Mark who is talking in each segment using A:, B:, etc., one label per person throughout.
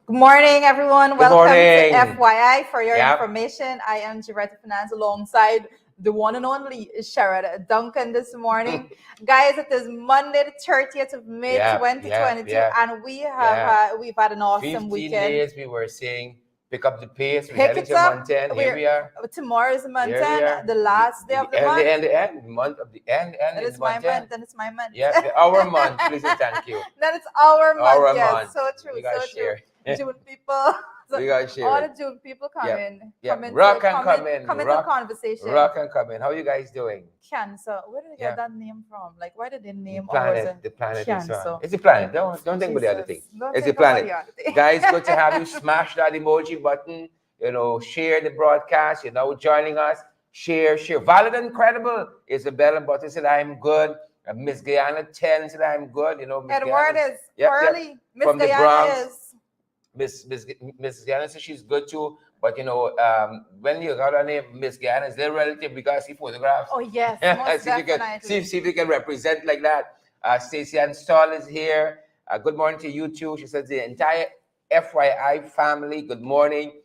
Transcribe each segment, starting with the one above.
A: Good morning, everyone.
B: Good
A: Welcome
B: morning.
A: to FYI. For your
B: Yep.
A: information, I am Giretta Finance alongside the one and only Sharada Duncan this morning. Guys, it is Monday, the 30th of May,
B: Yep,
A: 2022,
B: yep,
A: and we've had an awesome
B: 15
A: weekend.
B: days we were saying pick up the pace. We're
A: Pick
B: heading
A: it
B: to
A: up.
B: month 10. Here we are.
A: Tomorrow is month
B: Here we
A: 10,
B: are.
A: the last day of the month.
B: The end. Month of the end.
A: That
B: is
A: is my
B: month 10.
A: month, and it's my month.
B: Yeah, our month. Please and thank you.
A: That is our month.
B: Our
A: Yes,
B: month.
A: so true.
B: We got
A: So
B: share.
A: true. June people.
B: We got share.
A: All the June people come
B: Yep.
A: in.
B: Yep.
A: Come in.
B: Rock and come in.
A: Come into the
B: Rock,
A: conversation.
B: rock and come in. How you guys doing?
A: Cancer. Where did they get
B: Yeah.
A: that name from? Like, why did they name
B: The planet
A: Cancer?
B: is on. It's the planet. Don't think about the other thing. It's the planet. Guys, good to have you. Smash that emoji button. Share the broadcast. Joining us. Share. Valid and credible. Isabella Butter said I'm good. Miss Guyana 10 said I'm good.
A: Edward is early. Miss
B: From the
A: Guyana
B: Bronx.
A: is.
B: Miss Guyana says she's good too. But when you got her name, Miss Guyana is their relative because see photographs.
A: Oh yes, most definitely.
B: See if you can represent like that. Stacey Ann Stoll is here. Good morning to you too. She says the entire FYI family. Good morning.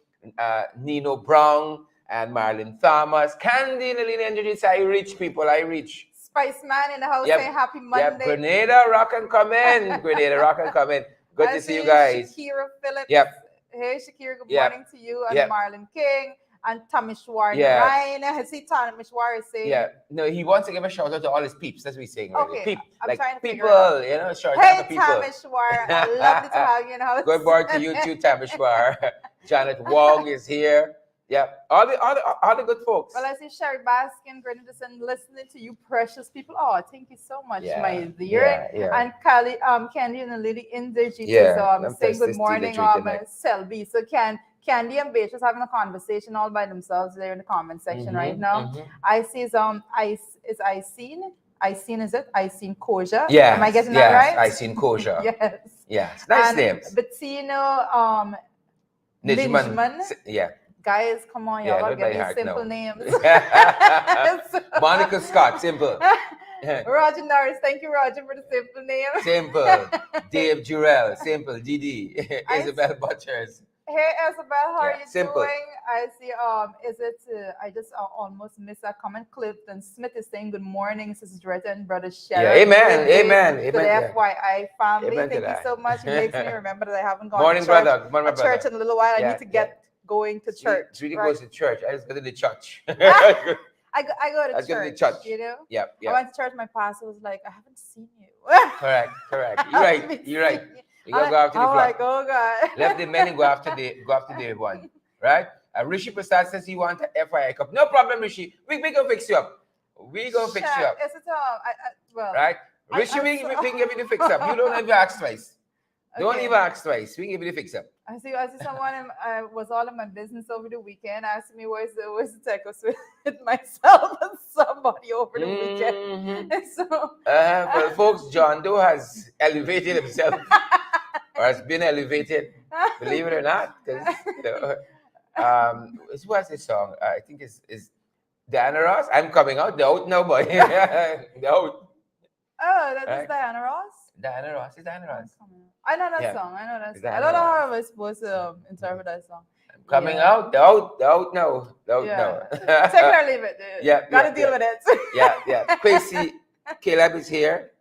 B: Nino Brown and Marlon Thomas. Candy, Lillian Energy. I reach people. I reach.
A: Spice Man in the house saying happy Monday.
B: Yep. Grenada, rock and come in. Grenada, rock and come in. Good to see you guys.
A: Shakira Phillips.
B: Yep.
A: Hey Shakira, good morning to you and Marlon King and Tamishwar Ryan. I see Tamishwar is saying.
B: Yeah. No, he wants to give a shout out to all his peeps. That's what he's saying. Really.
A: Okay. I'm trying to
B: people, shout
A: out
B: to people.
A: Hey Tamishwar, lovely to have you in the house.
B: Good morning to you too, Tamishwar. Janet Wong is here. Yeah, all the good folks.
A: Well, I see Sherry Baskin, Grenadison, listening to you, precious people. Oh, thank you so much, my dear. And Candy and Lily in the G. So saying good morning, Selby. So Candy and Beatrice having a conversation all by themselves there in the comment section right now. I see I seen is it? I seen Koja.
B: Yeah.
A: Am I getting that right?
B: I seen Koja.
A: Yes.
B: Yes. Nice names.
A: Bettino, Nijman.
B: Yeah.
A: Guys, come on, y'all get these simple names.
B: Monica Scott, simple.
A: Roger Norris, thank you, Roger, for the simple name.
B: Simple. Dave Jurel, simple. Didi. Isabel Butchers.
A: Hey, Isabel, how are you
B: simple.
A: doing? I see, I just almost missed that comment. Clifton Smith is saying good morning, Sister Dretta and Brother Sharon.
B: Yeah, amen.
A: To the FYI family. Thank you so much. It makes me remember that I haven't gone to church in a little while. I need to get going to church.
B: Sweetie goes to church. I just go to the church.
A: I go to church. You know?
B: Yep.
A: I went to church. My pastor was like, I haven't seen you.
B: Correct. You're right. You gotta go after the flock.
A: Like, oh God.
B: Left the men and go after the one. Right? Rishi Prasad says he wants an FYI cup. No problem, Rishi. We gonna fix you up. We gonna fix you up.
A: Is it well,
B: right? Rishi, we can give you the fix up. You don't even ask twice. Don't even ask twice. We can give you the fix up.
A: I see someone was all in my business over the weekend, asking me where's the text with myself and somebody over the weekend. So
B: well, folks, John Doe has elevated himself or has been elevated, believe it or not. What's this song? I think is Diana Ross. I'm coming out. The out now, boy. The out.
A: Oh, that's Diana Ross?
B: Diana Ross. It's Diana Ross.
A: I know that song. I don't know how I was supposed to interpret that song.
B: I'm coming out. The out now. The out now.
A: Take it or leave it. Gotta deal with it.
B: Yeah. Quincy Caleb is here.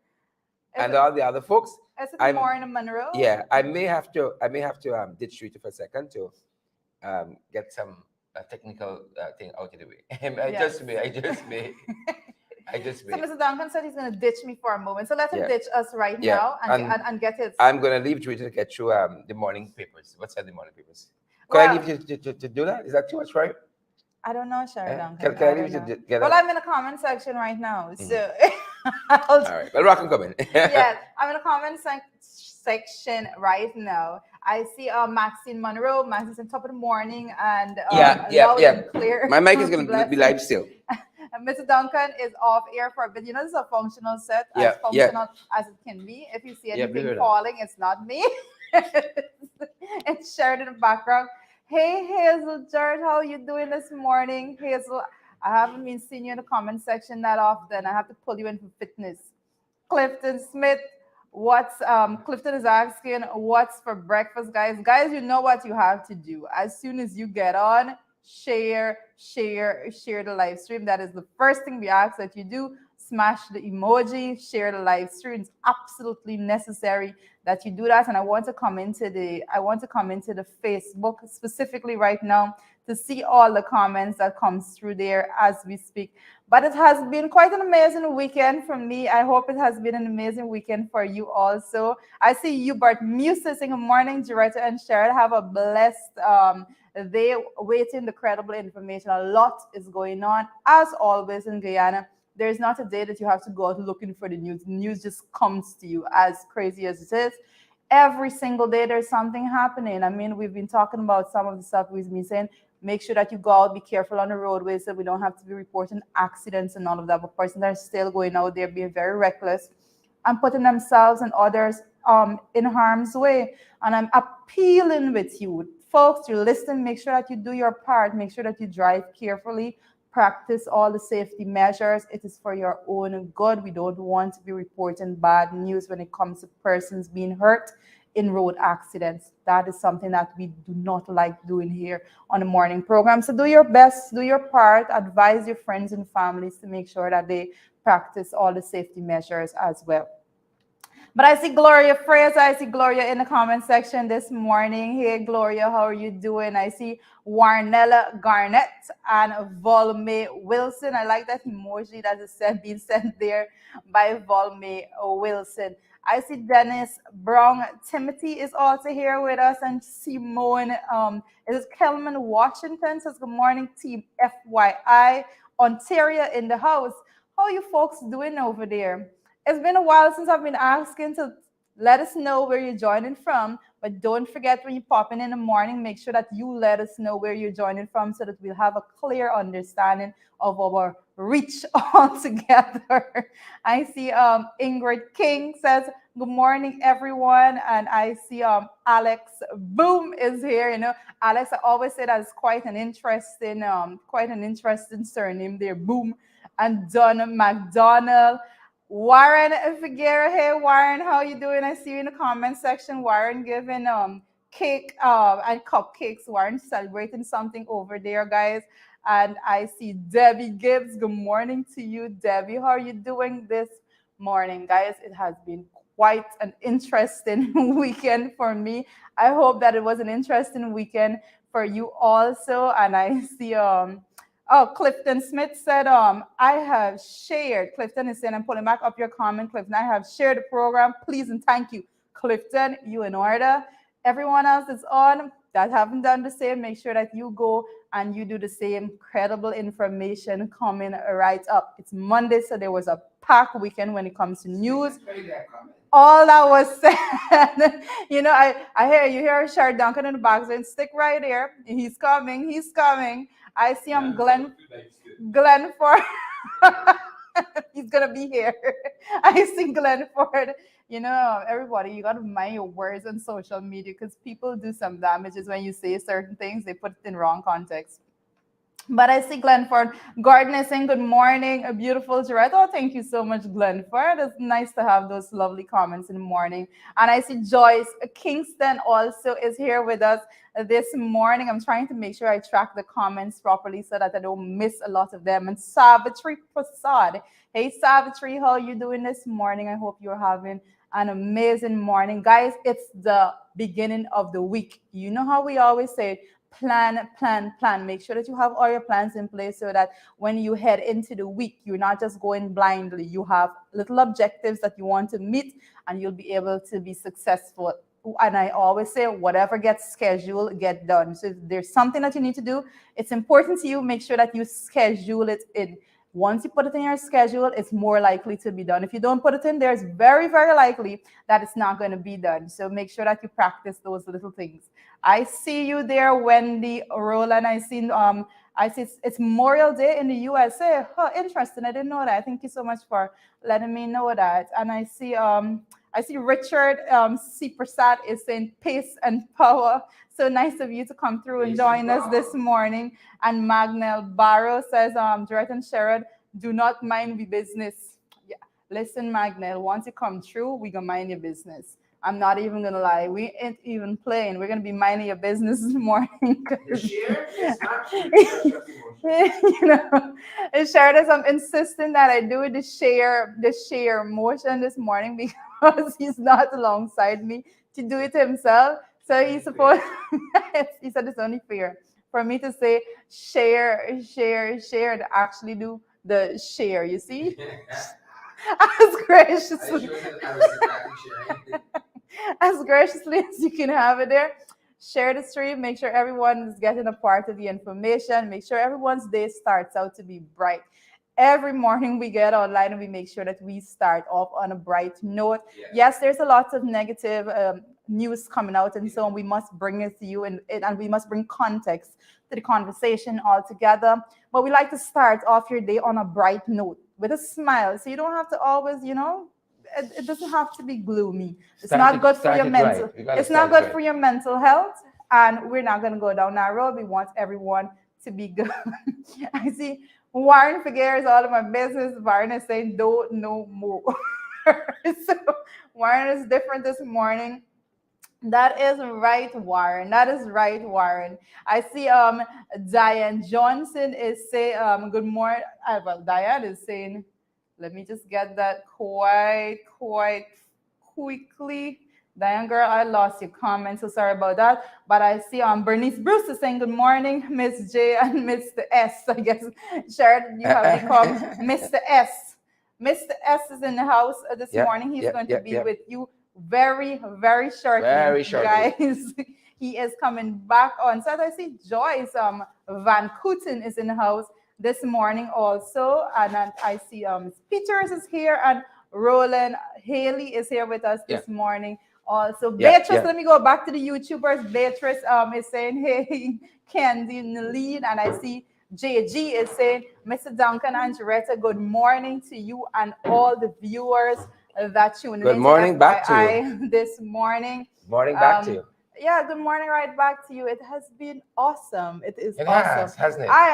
B: And all the other folks.
A: Is it Maureen Monroe?
B: Yeah. I may have to ditch Rita for a second to get some technical thing out of the way. I just may.
A: So Mr. Duncan said he's going to ditch me for a moment. So let him ditch us right now and get his...
B: I'm going to leave Judy to get through the morning papers. What's that, the morning papers? Can I leave you to do that? Is that too much, right?
A: I don't know, Sherry Duncan.
B: Can I leave you to get
A: Well, I'm in the comment section right now. So
B: all right. Well, rock and come in.
A: Yes, I'm in the comment section right now. I see Maxine Monroe. Maxine's on top of the morning and loud and clear.
B: My mic is going to be live still.
A: Mr. Duncan is off air for a bit. You know, this is a functional set, as functional as it can be. If you see anything falling, it's not me. It's shared in the background. Hey, Hazel George, how are you doing this morning? Hazel, I haven't been seeing you in the comment section that often. I have to pull you in for fitness. Clifton Smith, What's Clifton is asking, what's for breakfast, guys? Guys, you know what you have to do. As soon as you get on, share the live stream. That is the first thing we ask that you do. Smash the emoji, share the live stream. It's absolutely necessary that you do that. And I want to come into the Facebook specifically right now to see all the comments that comes through there as we speak. But it has been quite an amazing weekend for me. I hope it has been an amazing weekend for you also. I see you, Bart Musa, saying good morning, Joretta and Sharon. Have a blessed day waiting the credible information. A lot is going on, as always, in Guyana. There's not a day that you have to go out looking for the news. The news just comes to you, as crazy as it is. Every single day there's something happening. I mean, we've been talking about some of the stuff we've been saying. Make sure that you go out, be careful on the roadways so we don't have to be reporting accidents and all of that. But persons are still going out there being very reckless and putting themselves and others in harm's way. And I'm appealing with you, folks, you're listening, make sure that you do your part. Make sure that you drive carefully. Practice all the safety measures. It is for your own good. We don't want to be reporting bad news when it comes to persons being hurt in road accidents. That is something that we do not like doing here on the morning program. So do your best, do your part, advise your friends and families to make sure that they practice all the safety measures as well. But I see Gloria Fraser. I see Gloria in the comment section this morning. Hey, Gloria, how are you doing? I see Warnella Garnett and Volme Wilson. I like that emoji that is being sent there by Volme Wilson. I see Dennis Brown. Timothy is also here with us. And Simone, it is Kelman Washington says, good morning, team FYI. Ontario in the house. How are you folks doing over there? It's been a while since I've been asking to let us know where you're joining from. But don't forget, when you pop in the morning, make sure that you let us know where you're joining from so that we'll have a clear understanding of our reach all together. I see Ingrid King says, good morning, everyone. And I see Alex Boom is here. You know, Alex, I always say that it's quite an interesting surname there, Boom. And Don McDonald. Warren Figueroa. Hey, Warren, how you doing? I see you in the comment section. Warren giving cake and cupcakes. Warren celebrating something over there, guys. And I see Debbie Gibbs. Good morning to you, Debbie. How are you doing this morning, guys? It has been quite an interesting weekend for me. I hope that it was an interesting weekend for you also. And I see oh, Clifton Smith said, I have shared. Clifton is saying, I'm pulling back up your comment, Clifton. I have shared the program. Please and thank you. Clifton, you in order. Everyone else is on that haven't done the same. Make sure that you go and you do the same. Credible information coming right up. It's Monday, so there was a packed weekend when it comes to news. All that was said, you know, I hear Shard Duncan in the back saying, stick right there. He's coming. I see him, Glenford. He's gonna be here. I see Glenford. You know, everybody, you gotta mind your words on social media because people do some damages when you say certain things. They put it in wrong context. But I see Glenford. Gordon is saying good morning, a beautiful Jarrett. Oh, thank you so much, Glenford. It's nice to have those lovely comments in the morning. And I see Joyce Kingston also is here with us this morning. I'm trying to make sure I track the comments properly so that I don't miss a lot of them. And Savitri Prasad. Hey, Savitri, how are you doing this morning? I hope you're having an amazing morning. Guys, it's the beginning of the week. You know how we always say, plan. Make sure that you have all your plans in place so that when you head into the week, you're not just going blindly. You have little objectives that you want to meet and you'll be able to be successful. And I always say, whatever gets scheduled, get done. So if there's something that you need to do, it's important to you, make sure that you schedule it in. Once you put it in your schedule, it's more likely to be done. If you don't put it in there, it's very, very likely that it's not going to be done. So make sure that you practice those little things. I see you there, Wendy Roland. I see it's Memorial Day in the USA. Oh, interesting. I didn't know that. Thank you so much for letting me know that. And I see Richard C. Prasad is saying pace and power. So nice of you to come through and join us this morning. And Magnell Barrow says, Jarrett and Sherrod, do not mind the business. Yeah, Listen, Magnet, once you come through, we gonna mind your business. I'm not even gonna lie. We ain't even playing. We're gonna be minding your business this morning. You know, and Sheridan, I'm insisting that I do the share motion this morning because he's not alongside me to do it himself. So he's supposed. He said it's only fair for me to say share, share, share, and actually do the share. You see, as graciously. As graciously as you can have it there. Share the stream. Make sure everyone is getting a part of the information. Make sure everyone's day starts out to be bright. Every morning we get online and we make sure that we start off on a bright note. Yes, there's a lot of negative news coming out and so on. We must bring it to you and we must bring context to the conversation altogether. But we like to start off your day on a bright note with a smile. So you don't have to always, it doesn't have to be gloomy. It's not good for your mental. It's not good for your mental health, and we're not going to go down that road. We want everyone to be good. I see Warren Figueres, all of my business. Warren is saying, "Don't know more." So Warren is different this morning. That is right, Warren. That is right, Warren. I see Diane Johnson is saying good morning. Well, Diane is saying, let me just get that quite quickly. Diane, girl, I lost your comment, so sorry about that. But I see Bernice Bruce is saying good morning, Miss J and Mr. S. I guess, Sharon, you have become Mr. S. Mr. S is in the house this morning. He's going to be with you very, very shortly. Very shortly. Guys. He is coming back on. So I see Joyce Van Kooten is in the house this morning also, and I see Peters is here, and Roland Haley is here with us this morning also. Beatrice, let me go back to the YouTubers. Beatrice is saying, hey, Candy in the lead, and I see JG is saying, Mr. Duncan and Jaretta, good morning to you and all the viewers that tune in. Good morning back to you this morning. Morning back to you. Yeah, good morning right back to you. It has been awesome. It is awesome. Hasn't it? I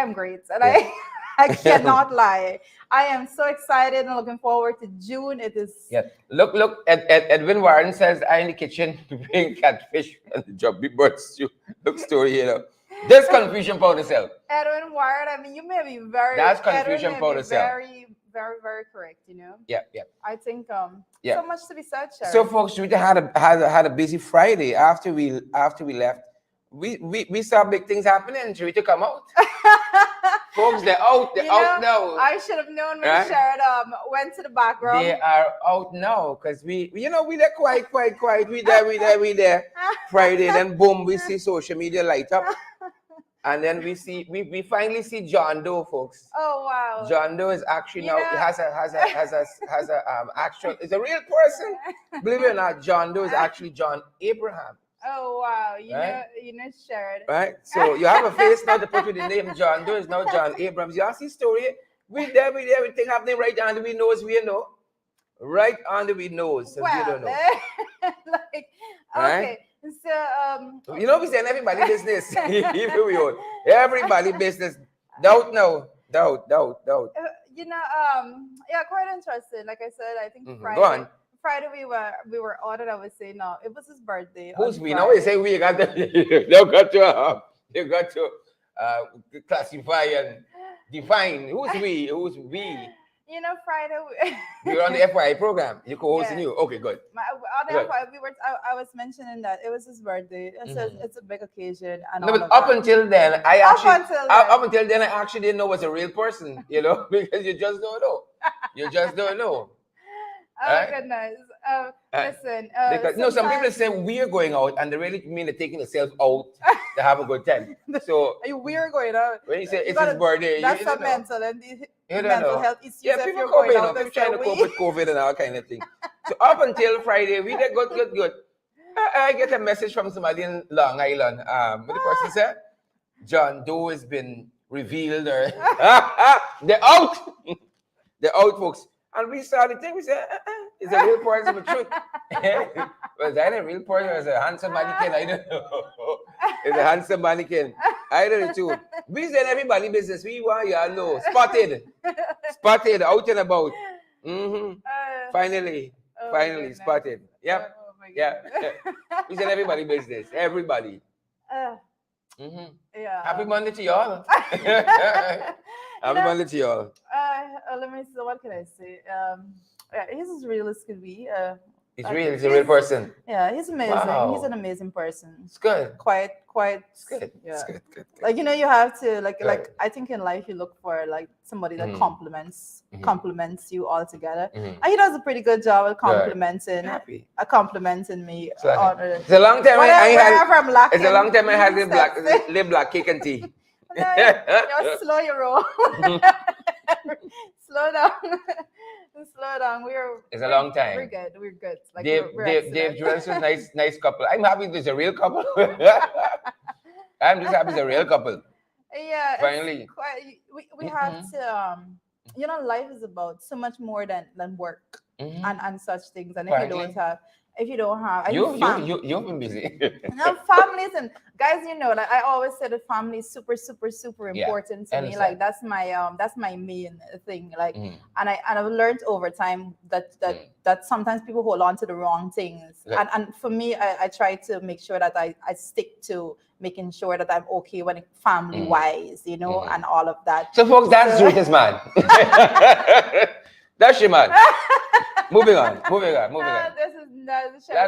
A: am great. And I cannot lie. I am so excited and looking forward to June. It is Look, Edwin Warren says I in the kitchen preparing catfish and the Jobby bird stew. Look story, This confusion powder self. Edwin Warren, I mean you may be very that's confusion powder self. Very, very correct, Yeah. I think so much to be said, Sharon. So folks, we had a busy Friday after we left. We saw big things happening. Should we to come out? Folks, they're out. They're out now. I should have known when Sharon went to the background. They are out now because we they're quiet. We there. Friday, then boom, we see social media light up. And then we finally see John Doe, folks. Oh wow! John Doe is actually now has a actual. It's a real person. Believe it or not, John Doe is actually John Abraham. Oh wow! You know, Sharon. Right. So you have a face now to put with the name John Doe is now John Abraham. You see story. We there. Everything happening right under we nose. We know. Right under we nose. So you don't know. Okay. Right? So we saying everybody business. Even we own everybody business. Doubt. Quite interesting. Like I said, I think Friday. Go on. Friday we were out and I was saying no, it was his birthday. Who's we? Now we say we got you got to classify and define who's we. Friday we were on the FYI program. You co-hosting you. Okay, good. On the FYI, I was mentioning that it was his birthday. It's a big occasion. And no, but up until then, I actually didn't know was a real person. Because you just don't know. Oh goodness. Listen. Because some people say we're going out, and they really mean they're taking themselves out to have a good time. So we're going out. When you say it's his birthday, that's a mental and mental health issues. Yeah, people coping out. People trying to cope with COVID and all kind of thing. So up until Friday, we did good. I get a message from somebody in Long Island. What the person said? John Doe has been revealed. Or they're out. They're out, folks. And we saw the thing. We said, it's a real person with truth. Was that a real person or was it a handsome mannequin? I don't know. It's a handsome mannequin. I don't know too. We said everybody business. We want you all know. Spotted. Out and about.
B: Finally, finally spotted. Yep.
A: Oh my
B: Yeah.
A: goodness.
B: We said everybody business. Everybody.
A: Yeah.
B: Happy Monday to y'all. Happy Monday to y'all.
A: Let me see. What can I say? Yeah, he's as real as could be.
B: He's real. He's a real person.
A: Yeah, he's amazing.
B: Wow.
A: He's an amazing person.
B: It's good.
A: Quite.
B: It's good.
A: Yeah.
B: It's good.
A: Like you have to like I think in life you look for like somebody that compliments you all together. And he does a pretty good job of complimenting me.
B: It's a long time It's a long time I had live black cake and tea.
A: No, slow your roll. Slow down. Slow down. It's
B: a long time.
A: We're good. Like
B: Dave Jones is nice couple. I'm happy there's a real couple. I'm just happy it's a real couple.
A: Yeah.
B: Finally.
A: We have to life is about so much more than work and such things. And if you don't have
B: you've been busy.
A: No, families and guys, like I always say the family is super important to me. Like that's my main thing. Like and I've learned over time that sometimes people hold on to the wrong things. And for me, I try to make sure that I stick to making sure that I'm okay when family wise, and all of that.
B: So folks, that's Rita's man. That's your man. Moving on. That's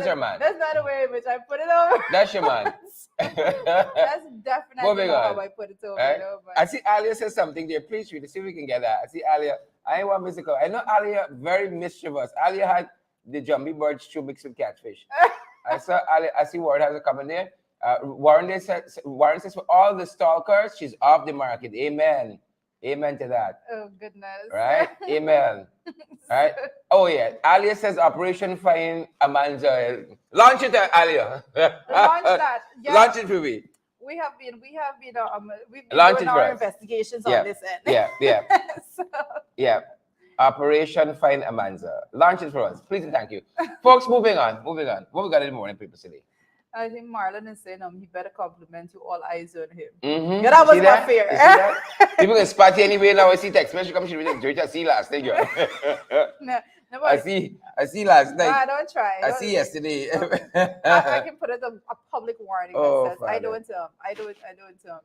B: your man.
A: That's not the way in which I put it over.
B: That's your man.
A: That's definitely not how I put it over.
B: Right? I see Alia says something there. Please read it. See if we can get that. I see Alia. I want musical. I know Alia very mischievous. Alia had the Jumbie bird stew mixed with catfish. I saw Alia. I see Warren has a comment there. Warren says for all the stalkers, she's off the market. Amen. Amen to that.
A: Oh, goodness.
B: Right? Amen. Right? Oh, yeah. Alia says Operation Find Amanza. Launch it, Alia.
A: Launch that.
B: Yeah. Launch it for me.
A: We've been doing our investigations on this end.
B: Yeah. Yeah. Operation Find Amanza. Launch it for us. Please and thank you. Folks, moving on. What we got in the morning, people today?
A: I think Marlon is saying he better compliment you, all eyes on him.
B: Mm-hmm.
A: Yeah, that was not fair.
B: People can spot you anyway now. I see text message come. She I see last night.
A: No,
B: I see last night.
A: I don't try.
B: I see yesterday.
A: I can put it a public warning that says I don't.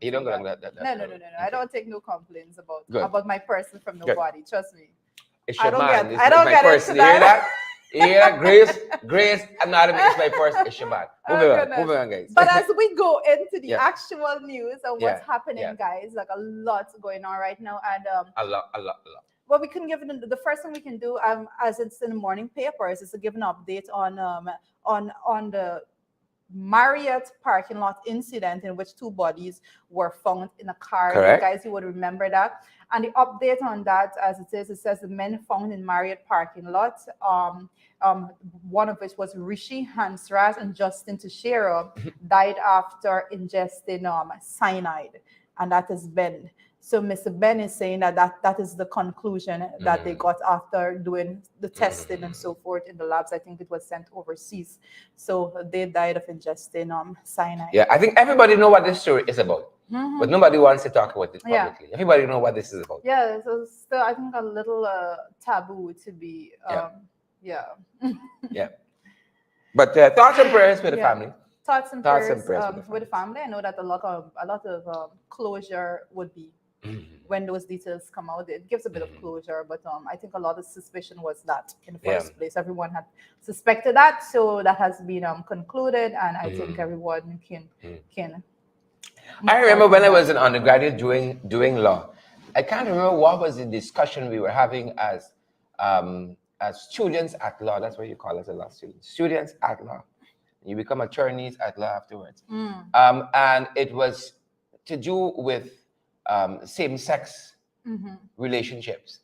B: You don't go
A: that. No. Okay. I don't take no complaints about my person from nobody. Trust me.
B: It's your man.
A: I don't get
B: into that. Yeah, Grace Anatomy is my first issue, man. Moving on, guys.
A: But as we go into the actual news of what's happening, guys, like a lot going on right now, and
B: a lot.
A: Well, we can give it the first thing we can do, as it's in the morning papers, is to give an update on the Marriott parking lot incident in which 2 bodies were found in a car.
B: Correct.
A: You guys, you would remember that. And the update on that, as it says the men found in Marriott parking lot, one of which was Rishi Hansrat and Justin Teixeira, died after ingesting cyanide. And that is Ben. So Mr. Ben is saying that is the conclusion that they got after doing the testing and so forth in the labs. I think it was sent overseas. So they died of ingesting cyanide.
B: Yeah, I think everybody know what this story is about. But nobody wants to talk about it publicly. Everybody know what this is about.
A: Yeah, so still I think a little taboo to be
B: Yeah. But thoughts and prayers with the family.
A: Thoughts and prayers with the family. I know that a lot of closure would be when those details come out. It gives a bit of closure, but I think a lot of suspicion was that in the first place. Everyone had suspected that, so that has been concluded, and I think everyone can.
B: I remember when I was an undergraduate doing law. I can't remember what was the discussion we were having as students at law. That's what you call us, a law student. Students at law. You become attorneys at law afterwards. And it was to do with same-sex relationships.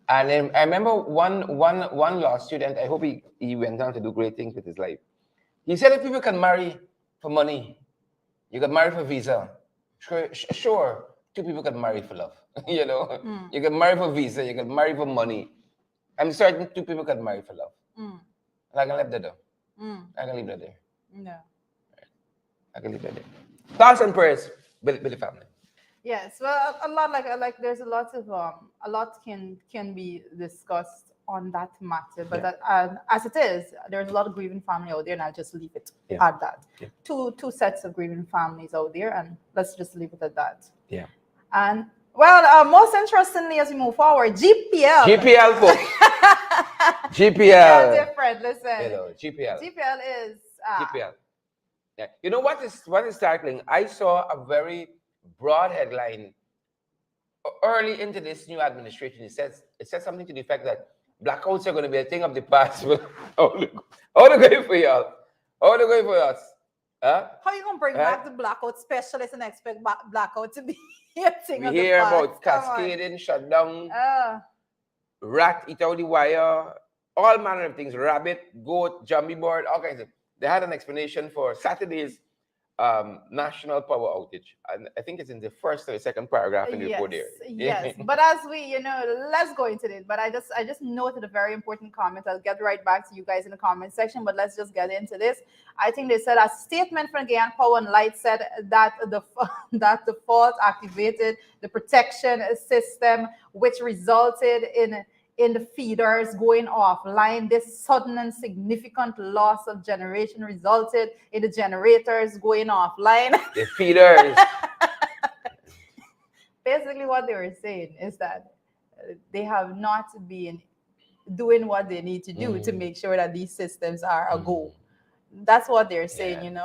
B: And then I remember one law student, I hope he went on to do great things with his life. He said if people can marry for money, you can marry for visa. Sure, 2 people can marry for love. You can marry for visa, you can marry for money. I'm certain 2 people can marry for love. And I can leave that there. I can leave that there.
A: No.
B: I can leave that there. Thoughts and prayers with the family.
A: Yes, well, a lot like there's a lot can be discussed on that matter. But that, as it is, there's a lot of grieving family out there, and I'll just leave it at that. Two sets of grieving families out there, and let's just leave it at that.
B: Yeah.
A: And well, most interestingly, as we move forward, GPL.
B: GPL, folks.
A: GPL different. Listen.
B: Hello, GPL.
A: GPL is
B: GPL. Yeah. You know what is startling? I saw a very broad headline early into this new administration. It says something to the effect that blackouts are going to be a thing of the past. How to go for y'all? How to go for us?
A: How are you going to bring back the blackout specialist and expect blackout to be a thing of the past?
B: We hear about cascading, shutdown, rat eat out the wire, all manner of things, rabbit, goat, jumbie board, all kinds of. They had an explanation for Saturday's national power outage, and I think it's in the first or second paragraph in the report there.
A: Yes, but as we, let's go into it. But I just noted a very important comment. I'll get right back to you guys in the comment section, but let's just get into this. I think they said a statement from Guyana Power and Light said that the fault activated the protection system, which resulted in the feeders going offline. This sudden and significant loss of generation resulted in the generators going offline.
B: The feeders.
A: Basically, what they were saying is that they have not been doing what they need to do to make sure that these systems are a go. That's what they're saying, And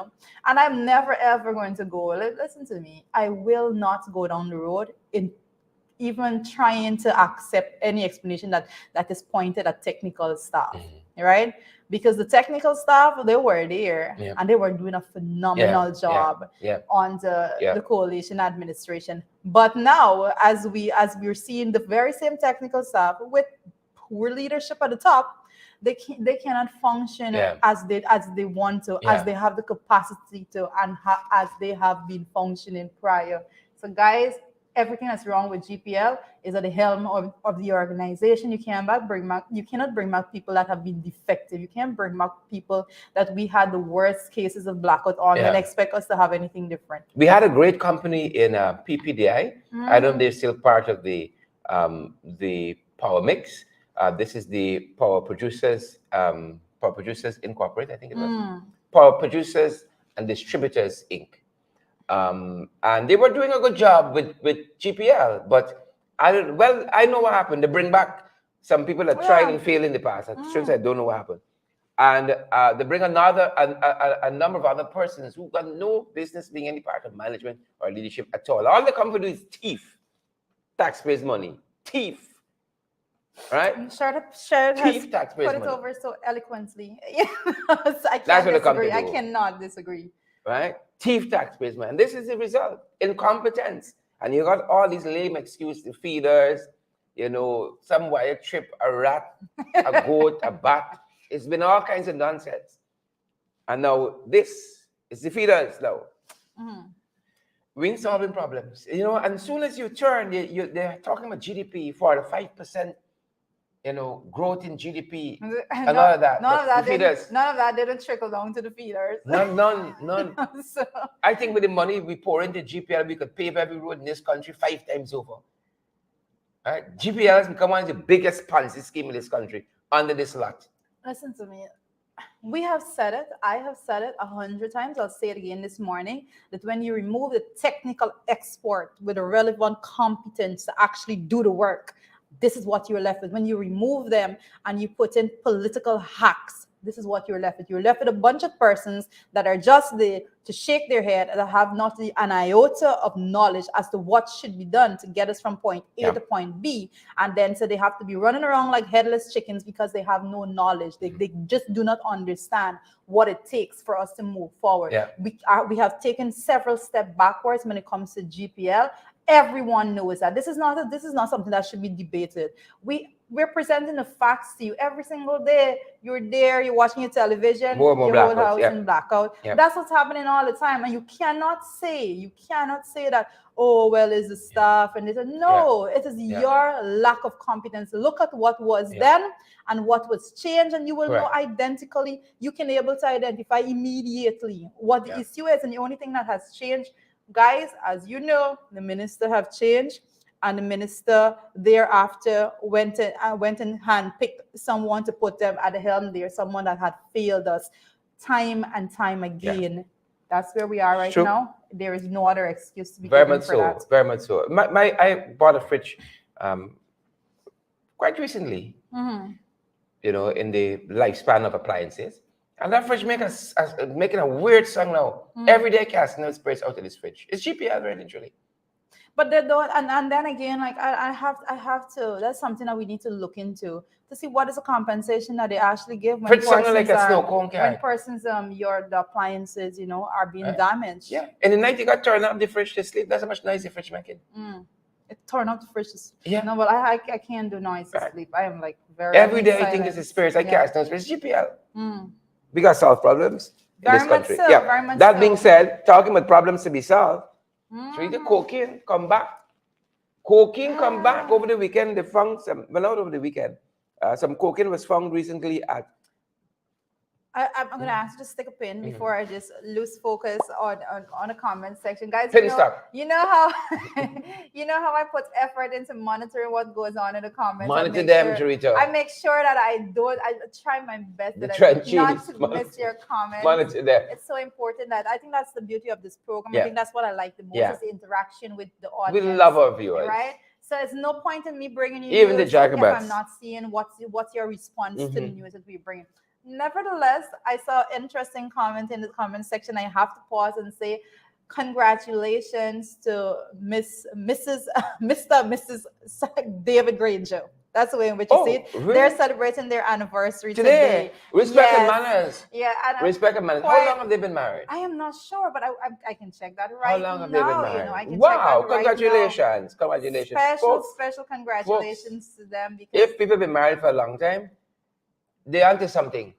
A: I'm never, ever going to go, listen to me, I will not go down the road in even trying to accept any explanation that is pointed at technical staff, right? Because the technical staff, they were there and they were doing a phenomenal job on the coalition administration. But now, as we're seeing the very same technical staff with poor leadership at the top, they cannot function as they want to, as they have the capacity to, and as they have been functioning prior. So, guys, everything that's wrong with GPL is at the helm of the organization. You cannot bring back people that have been defective. You can't bring back people that we had the worst cases of blackout on and expect us to have anything different.
B: We had a great company in PPDI. I don't know if they're still part of the power mix. This is the Power Producers Incorporated, I think it was. Power Producers and Distributors Inc. And they were doing a good job with GPL, but I know what happened. They bring back some people that tried and failed in the past. I don't know what happened. And they bring a number of other persons who got no business being any part of management or leadership at all. All the company do is thief taxpayers' money. Thief. Right?
A: Thief taxpayers' money. Put it over so eloquently. I cannot disagree.
B: Right? Thief taxpayers, man. This is the result. Incompetence. And you got all these lame excuses, the feeders, some wire trip, a rat, a goat, a bat. It's been all kinds of nonsense. And now this is the feeders now. We ain't solving problems. And as soon as you turn, they're talking about GDP, 4-5%. Growth in GDP, and all of that.
A: None of that didn't trickle down to the feeders.
B: None. So, I think with the money we pour into GPL, we could pave every road in this country 5 times over. Right? GPL has become one of the biggest Ponzi scheme in this country under this lot.
A: Listen to me. We have said it. I have said it 100 times. I'll say it again this morning, that when you remove the technical expert with the relevant competence to actually do the work, this is what you're left with. When you remove them and you put in political hacks, this is what you're left with. You're left with a bunch of persons that are just there to shake their head, that have not an iota of knowledge as to what should be done to get us from point A to point B. And then so they have to be running around like headless chickens because they have no knowledge. They just do not understand what it takes for us to move forward. We have taken several steps backwards when it comes to GPL. Everyone knows that this is not something that should be debated. We're presenting the facts to you every single day. You're there, you're watching your television, your whole house in blackout. That's what's happening all the time. And you cannot say that, oh, well, it's the staff and this. No, it is your lack of competence. Look at what was then and what was changed, and you will know identically. You can be able to identify immediately what the issue is, and the only thing that has changed, guys, as you know, the minister have changed. and the minister thereafter went and handpicked someone to put them at the helm there, someone that had failed us time and time again. Yeah. That's where we are right now. There is no other excuse to be given for that.
B: Very much so. I bought a fridge quite recently, you know, in the lifespan of appliances. And that fridge making a weird song now. Every day casting out spirits out of this fridge. It's GPL, really, literally.
A: But they don't, and then again, like I have to. That's something that we need to look into to see what is the compensation that they actually give when persons the appliances, you know, are being damaged.
B: Yeah, in the night you got turned up the fridge to sleep. That's how much noise the fridge making.
A: It turned up the fridge to sleep. Yeah. No, but I can't do noise to sleep. I am like very.
B: Every day I think it's the spirits. I cast no spirits. GPL. We got solve problems in this country.
A: So, very much
B: that being said, talking about problems to be solved. So the cocaine come back. Cocaine come back over the weekend. They found some, well, not over the weekend. Some cocaine was found recently at.
A: I'm going to ask you to stick a pin before I just lose focus on a comment section, guys. You know how I put effort into monitoring what goes on in the comments.
B: Monitor them, Charito.
A: I make sure that I try my best not to miss your comments.
B: Monitor them.
A: It's so important that I think that's the beauty of this program. I think that's what I like the most is the interaction with the audience.
B: We love our viewers,
A: right? So it's no point in me bringing you
B: even
A: news
B: the jackass
A: if I'm not seeing what's your response to the news that we bring. Nevertheless, I saw an interesting comment in the comment section. I have to pause and say congratulations to Mrs. David Granger. That's the way in which you see it.
B: Really?
A: They're celebrating their anniversary today.
B: Respect and manners.
A: Yeah, and
B: respect and manners. How long have they been married?
A: I am not sure, but I can check that right now.
B: How long have they been married?
A: You know, I can
B: wow!
A: Check that
B: Congratulations!
A: Right
B: Congratulations!
A: Special congratulations to them. Because
B: if people have been married for a long time, they're onto something.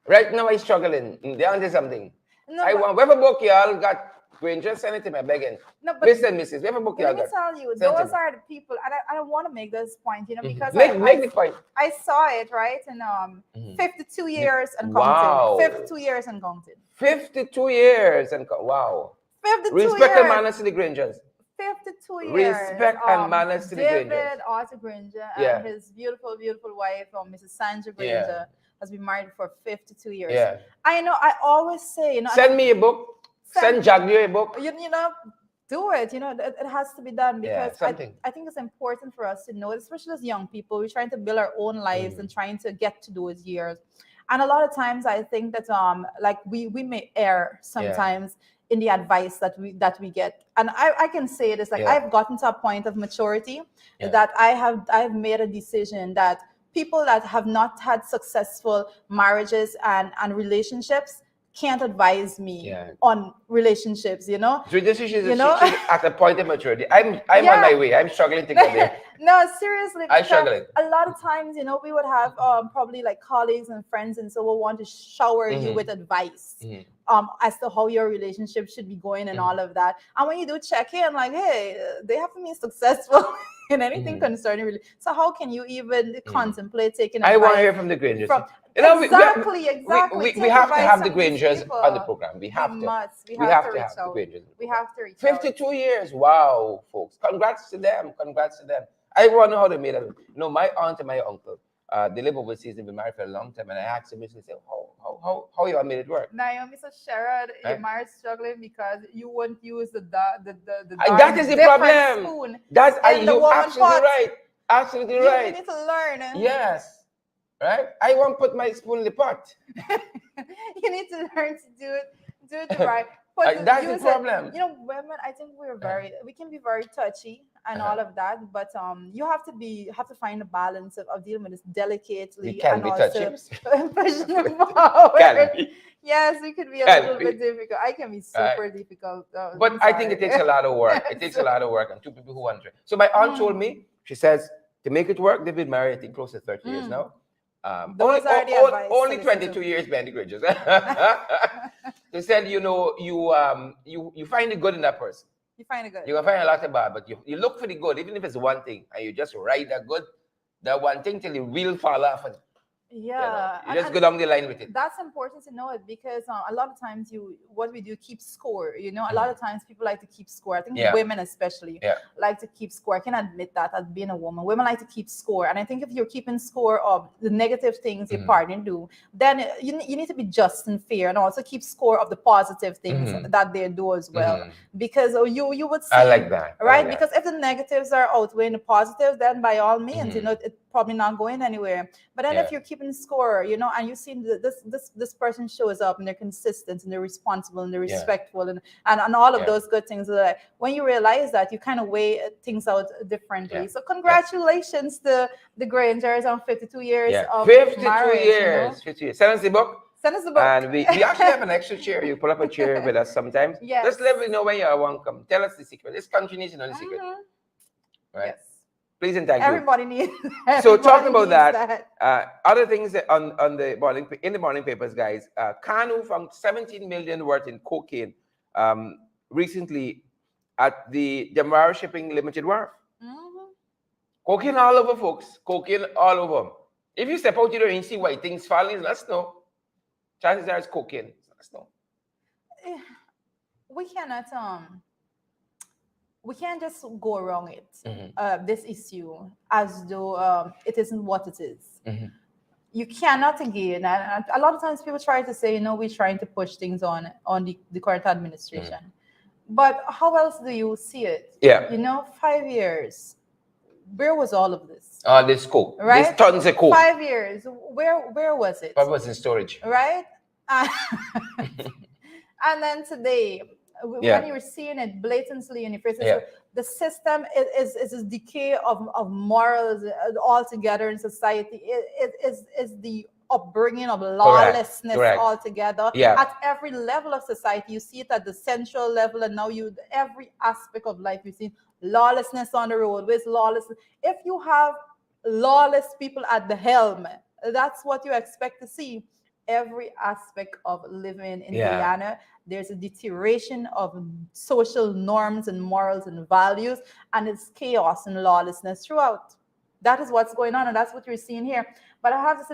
B: Right now, I'm struggling. They're onto something.
A: No,
B: I want whatever book y'all got. Granger, send it to me, begging.
A: No, but
B: Mr. and Mrs. Whatever book y'all got.
A: Let me tell you, those are the people, and I don't want to make this point, you know, because
B: make the point.
A: I saw it right in 52 years and counting.
B: Wow.
A: 52 years and counting.
B: 52 years and wow.
A: 52
B: Respect
A: years.
B: and manners to the Grangers.
A: 52 years.
B: Respect and manners to the Grangers.
A: David Arthur Granger and his beautiful wife, Mrs. Sandra Granger, has been married for 52 years.
B: Yeah.
A: I know. I always say, you know,
B: send me a book. Send Jagdio a book.
A: You know, do it. You know, it has to be done because I think it's important for us to know, especially as young people, we're trying to build our own lives and trying to get to those years. And a lot of times, I think that like we may err sometimes in the advice that we get. And I can say this, like I've gotten to a point of maturity that I've made a decision that people that have not had successful marriages and relationships can't advise me on relationships, you know.
B: So this is at a point of maturity. I'm on my way. I'm struggling to get there.
A: No, seriously.
B: I'm struggling.
A: A lot of times, you know, we would have probably like colleagues and friends, and so we'll want to shower you with advice as to how your relationship should be going and all of that. And when you do check in, like, hey, they have to be successful in anything concerning really. So how can you even contemplate taking advice?
B: I want to hear from the Grangers.
A: Exactly.
B: We have to have the Grangers on the program. We have to.
A: We have to have the
B: Grangers.
A: We have to reach
B: 52 years. Wow, folks. Congrats to them. I want to know how they made it. You know, my aunt and my uncle, they live overseas and been married for a long time. And I asked them, they say, how you all made it work?
A: Naomi said, Sherrod, your marriage struggling because you wouldn't use the
B: that is the problem.
A: Spoon
B: That's
A: you
B: absolutely right. Absolutely right.
A: You need to learn.
B: Yes. Right? I won't put my spoon in the pot.
A: You need to learn to do it right.
B: That's the problem.
A: You know, women, I think we can be very touchy and all of that, but you have to find a balance of dealing with this delicately.
B: We can be touchy.
A: Yes, we can be a little bit difficult. I can be super difficult.
B: But I think it takes a lot of work. It takes a lot of work, and two people who want it. So my aunt told me, she says, to make it work, they've been married, I think, close to 30 years now. Only 22 years behind the Grangers. They said, you know, you find the good in that person.
A: You find it good.
B: You can find a lot of bad, but you look for the good, even if it's one thing, and you just write that good, that one thing till the wheel fall off. And
A: Yeah,
B: you just go down the line with it.
A: That's important to know it because a lot of times what we do keep score. A lot of times people like to keep score. I think women especially like to keep score. I can admit that as being a woman, women like to keep score. And I think if you're keeping score of the negative things your partner do, then you need to be just and fair, and also keep score of the positive things that they do as well. Because you would see,
B: I like that,
A: right? Because if the negatives are outweighing the positives, then by all means, it's probably not going anywhere. But then if you're keeping score, and you see this person shows up and they're consistent and they're responsible and they're respectful and all of those good things, when you realize that, you kind of weigh things out differently. So congratulations to the Grangers on 52 years of
B: 52
A: marriage.
B: years. 52 years. Send us the book.
A: Send us the book.
B: And we actually have an extra chair. You pull up a chair with us sometimes.
A: Yes.
B: Just let me know when you want to come. Tell us the secret. This country needs to know the secret. Right? Yes. Please and thank
A: everybody
B: you.
A: Needs.
B: So talking about that, other things that in the morning papers, guys, Kanu found 17 million worth in cocaine recently at the Jamara Shipping Limited Wharf. Cocaine all over, folks. Cocaine all over. If you step out, you don't see white things falling. Let us know. Chances are it's cocaine. Let us know.
A: We can't just go around it, this issue, as though it isn't what it is. You cannot again, and a lot of times people try to say, we're trying to push things on the current administration. But how else do you see it? 5 years. Where was all of this?
B: This coke.
A: Right?
B: This tons of coke.
A: 5 years. Where was it?
B: What was in storage?
A: Right? And then today, when you're seeing it blatantly in your face, the system is a decay of morals altogether in society. It is the upbringing of lawlessness altogether at every level of society. You see it at the central level, and now every aspect of life you see lawlessness on the road. Where's lawlessness? If you have lawless people at the helm, that's what you expect to see. Every aspect of living in Guyana, there's a deterioration of social norms and morals and values, and it's chaos and lawlessness throughout. That is what's going on, and that's what you're seeing here. But I have to say,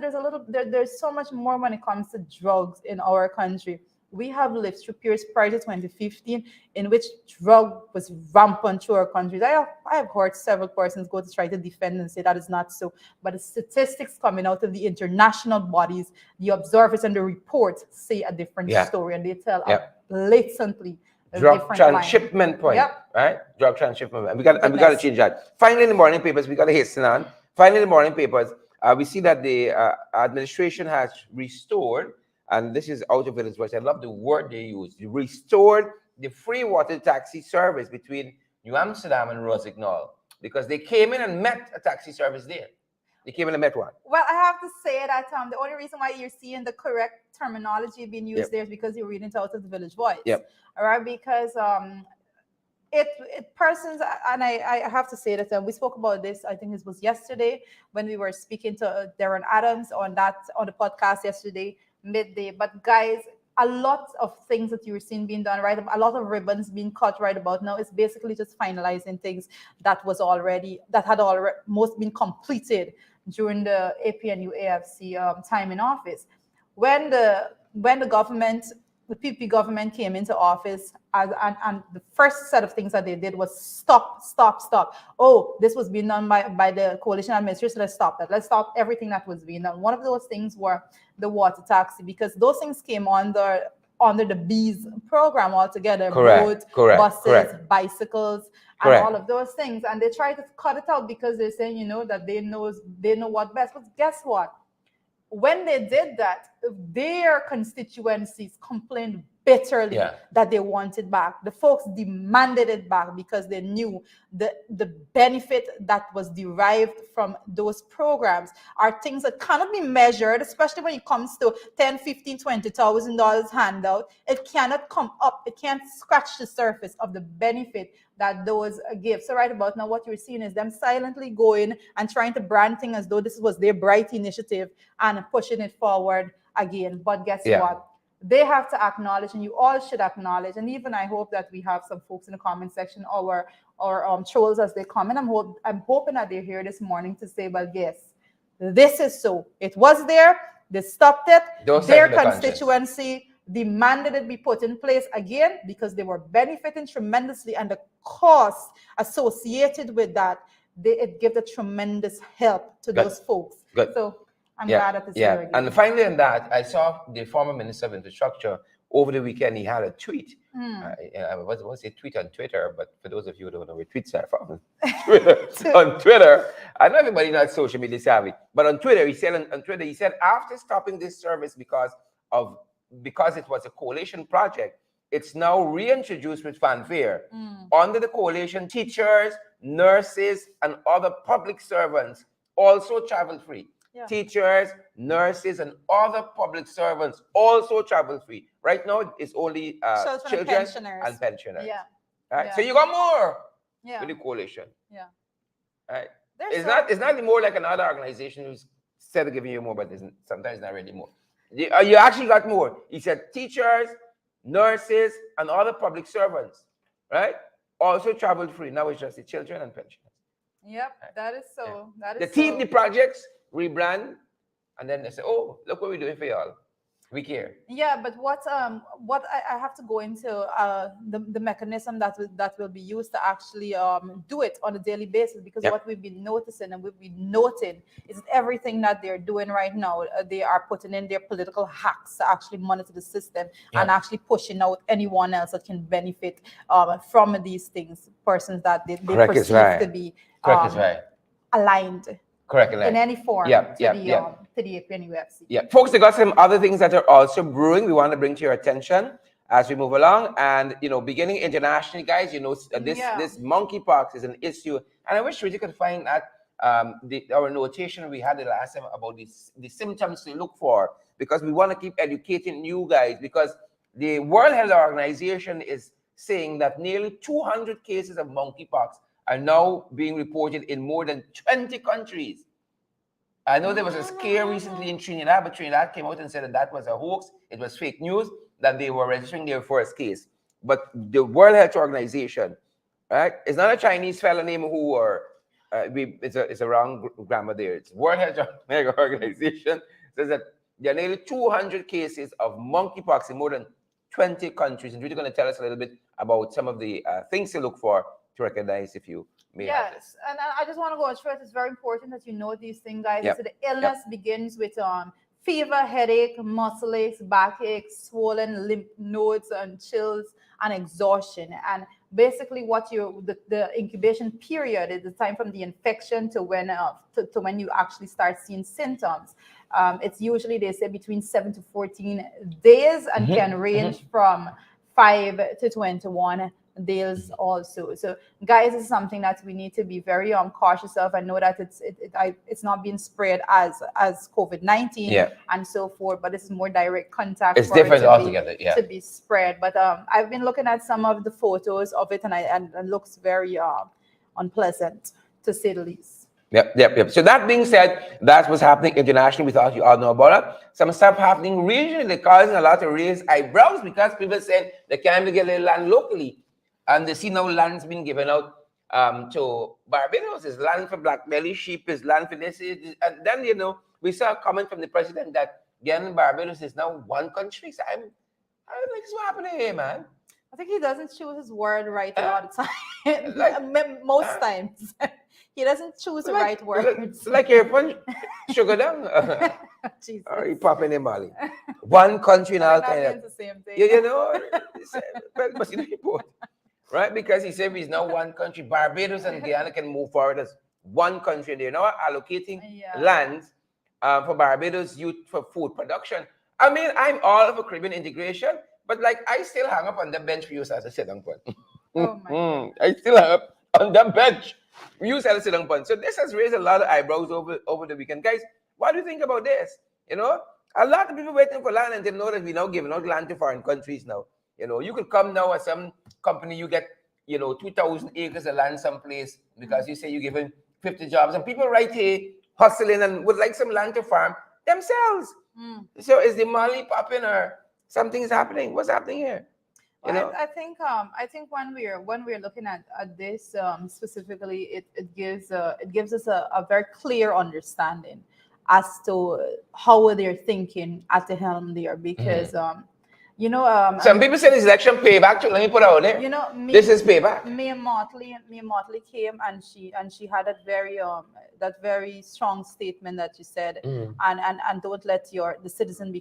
A: there's so much more when it comes to drugs in our country. We have lived through periods prior to 2015 in which drug was rampant through our country. I have heard several persons go to try to defend and say that is not so. But the statistics coming out of the international bodies, the observers and the reports say a different story, and they tell blatantly
B: drug transshipment point, right? Drug transshipment. We got to change that. Finally, in the morning papers, we got to hasten on. Finally, in the morning papers, we see that the administration has restored. And this is out of it as well. I love the word they use. Restored the free water taxi service between New Amsterdam and Rossignol, because they came in and met a taxi service there. They came in and met one.
A: Well, I have to say that the only reason why you're seeing the correct terminology being used there is because you're reading it out of the Village Voice. All right, because it persons, and I have to say that we spoke about this. I think this was yesterday when we were speaking to Darren Adams on the podcast yesterday. Midday. But guys, a lot of things that you're seeing being done right, a lot of ribbons being cut right about now, is basically just finalizing things that had almost been completed during the APNU AFC time in office. When the government, the PP government, came into office, and the first set of things that they did was stop. Oh, this was being done by the coalition administration. Let's stop that. Let's stop everything that was being done. One of those things were the water taxi, because those things came under the Bees program altogether. Boats, buses, bicycles, and all of those things. And they tried to cut it out because they're saying, that they know what best. But guess what? When they did that, their constituencies complained bitterly that they wanted back. The folks demanded it back because they knew the benefit that was derived from those programs are things that cannot be measured, especially when it comes to $10,000, $15,000, $20,000 handout. It cannot come up. It can't scratch the surface of the benefit that those give. So right about now, what you're seeing is them silently going and trying to brand things as though this was their bright initiative and pushing it forward again. But guess what? They have to acknowledge, and you all should acknowledge, and even I hope that we have some folks in the comment section or trolls as they comment. I'm hoping that they're here this morning to say, well, yes, this is so. It was there. They stopped it. Their constituency demanded it be put in place again because they were benefiting tremendously, and the cost associated with that, it gave a tremendous help to those folks. So I'm glad that it's here again.
B: And finally on that, I saw the former Minister of Infrastructure over the weekend. He had a tweet. I was a tweet on Twitter, but for those of you who don't know where tweets are from, on Twitter, I know everybody not social media savvy, but on Twitter, he said after stopping this service because it was a coalition project, it's now reintroduced with fanfare. Under the coalition, teachers, nurses, and other public servants also travel free. Teachers, nurses, and other public servants also travel free. Right now, it's only children and pensioners. Right? So you got more with the coalition. Right? It's not more like another organization who's said of giving you more, but sometimes not really more. You actually got more. He said teachers, nurses, and other public servants, right, also travel free. Now it's just the children and pensioners.
A: Yep, that is so. That is
B: they team the projects, rebrand, and then they say, "Oh, look what we're doing for y'all. We care."
A: Yeah, but what I have to go into the mechanism that will be used to actually do it on a daily basis, because what we've been noticing and we've been noting is that everything that they're doing right now, they are putting in their political hacks to actually monitor the system and actually pushing out anyone else that can benefit from these things, persons that they perceive to be aligned.
B: Correct.
A: In any form to the UFC.
B: Yeah, folks, they got some other things that are also brewing. We want to bring to your attention as we move along. And, beginning internationally, guys, this monkeypox is an issue. And I wish we could find that our notation we had the last time about the symptoms to look for, because we want to keep educating you guys, because the World Health Organization is saying that nearly 200 cases of monkeypox are now being reported in more than 20 countries. I know there was a scare recently in Trinidad, but Trinidad came out and said that was a hoax. It was fake news, that they were registering their first case. But the World Health Organization, right? It's not a Chinese fellow named who, or it's a wrong grammar there. It's World Health Organization says that there are nearly 200 cases of monkeypox in more than 20 countries. And you're going to tell us a little bit about some of the things to look for to recognize if you may have this.
A: And I just want to go straight. It's very important that you know these things, guys. So the illness begins with fever, headache, muscle aches, backache, swollen lymph nodes, and chills, and exhaustion. And basically, what the incubation period is the time from the infection to when you actually start seeing symptoms. It's usually, they say, between 7 to 14 days, and can range from 5 to 21 days also. So guys, it's something that we need to be very cautious of. I know that it's not being spread as COVID-19 and so forth, but this is more direct contact.
B: It's different altogether,
A: to be spread. But I've been looking at some of the photos of it, and it looks very unpleasant, to say the least.
B: Yep. So that being said, that's what's happening internationally. We thought you all know about it. Some stuff happening regionally, causing a lot of raised eyebrows, because people said they can't even get their land locally. And they see now land's been given out to Barbados. Is land for black belly sheep, is land for this. And then, we saw a comment from the president that again, Barbados is now one country. So I'm like, this is what happened here, man.
A: I think he doesn't choose his word right a lot of time. Most times. He doesn't choose the right words.
B: Like you're putting sugar down. Or you popping in Mali. One country now.
A: The same thing.
B: But you right? Because he said he's now one country. Barbados and Guyana can move forward as one country. They're now allocating lands for Barbados youth for food production. I mean, I'm all for Caribbean integration, but like I still hang up on the bench for you as a sit-down point.
A: Oh my God.
B: I still hang up on the bench for you as a sit-down point. So this has raised a lot of eyebrows over the weekend. Guys, what do you think about this? A lot of people waiting for land, and they know that we're now giving out land to foreign countries now. You could come now as some company, you get, 2,000 acres of land someplace because you say you're giving 50 jobs, and people right here hustling and would like some land to farm themselves. So is the Mali popping, or something's happening? What's happening here?
A: I think when we're looking at this specifically, it gives us a very clear understanding as to how they're thinking at the helm there, because
B: some people say this election payback. Let me put it out there. This is payback.
A: Mia Motley came, and she had that very strong statement that she said, and don't let the citizen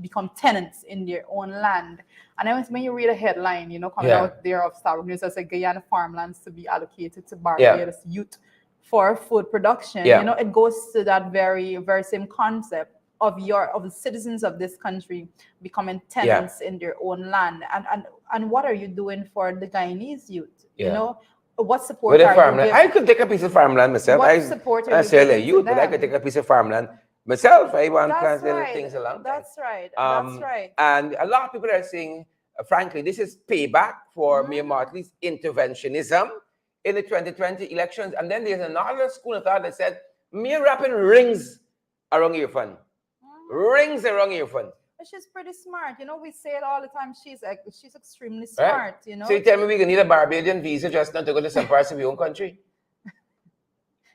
A: become tenants in their own land. And when you read a headline, coming out there of Starbucks News, as a Guyana farmlands to be allocated to Barbados youth for food production. It goes to that very same concept of the citizens of this country becoming tenants in their own land. And what are you doing for the Guyanese youth? What support are you giving?
B: I could take a piece of farmland myself.
A: What support are you giving to
B: youth, but I could take a piece of farmland myself. I want to plant little things along.
A: That's right. That's right.
B: And a lot of people are saying, frankly, this is payback for Mia Motley's interventionism in the 2020 elections. And then there's another school of thought that said, Mia wrapping rings around your fund. Rings around your fund.
A: She's pretty smart. We say it all the time. She's extremely smart,
B: So you tell me we can need a Barbadian visa just not to go to some parts of your own country?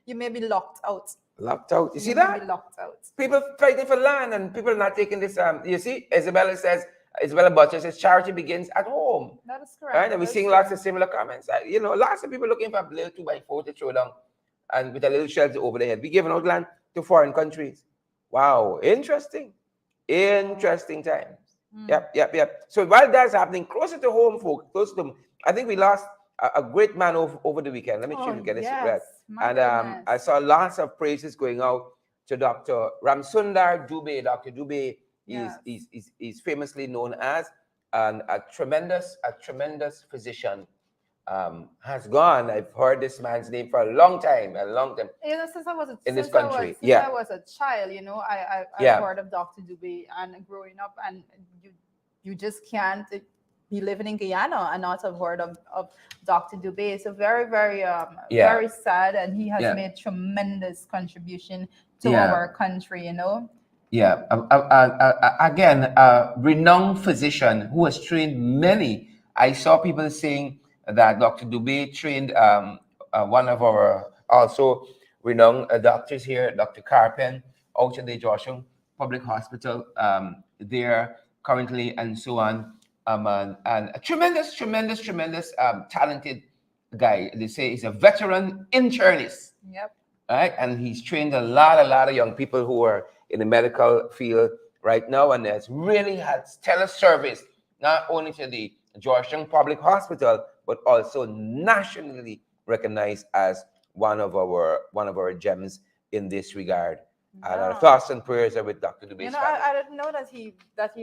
A: You may be locked out.
B: Locked out. You see that?
A: May be locked out.
B: People fighting for land and people are not taking this. You see, Isabella Butcher says charity begins at home.
A: That is correct.
B: Right? And we're seeing lots of similar comments. Lots of people looking for a little 2x4 to throw down and with a little shelter over their head. We're giving out land to foreign countries. Wow, interesting times. Yep. So while that's happening, closer to home, folks, close to them, I think we lost a great man over the weekend. Let me try to get this right. And I saw lots of praises going out to Dr. Ramsundar Dubey. Dr. Dubey is famously known as a tremendous physician. Has gone. I've heard this man's name for a long time.
A: Since I was
B: in this country.
A: I was a child, I've heard of Dr. Dubey, and growing up, and you just can't be living in Guyana and not have heard of Dr. Dubey. It's a very, very, very sad, and he has made tremendous contribution to our country,
B: Yeah. Again, a renowned physician who has trained many. I saw people saying that Dr. Dubey trained one of our also renowned doctors here, Dr. Carpen, out in the Joshua Public Hospital there currently, and so on. And a tremendous talented guy. They say he's a veteran internist.
A: Yep.
B: Right? And he's trained a lot of young people who are in the medical field right now, and has really had stellar service, not only to the Georgetown Public Hospital, but also nationally recognized as one of our gems in this regard. And our thoughts and prayers are with Dr. Dubey's family.
A: I didn't know that he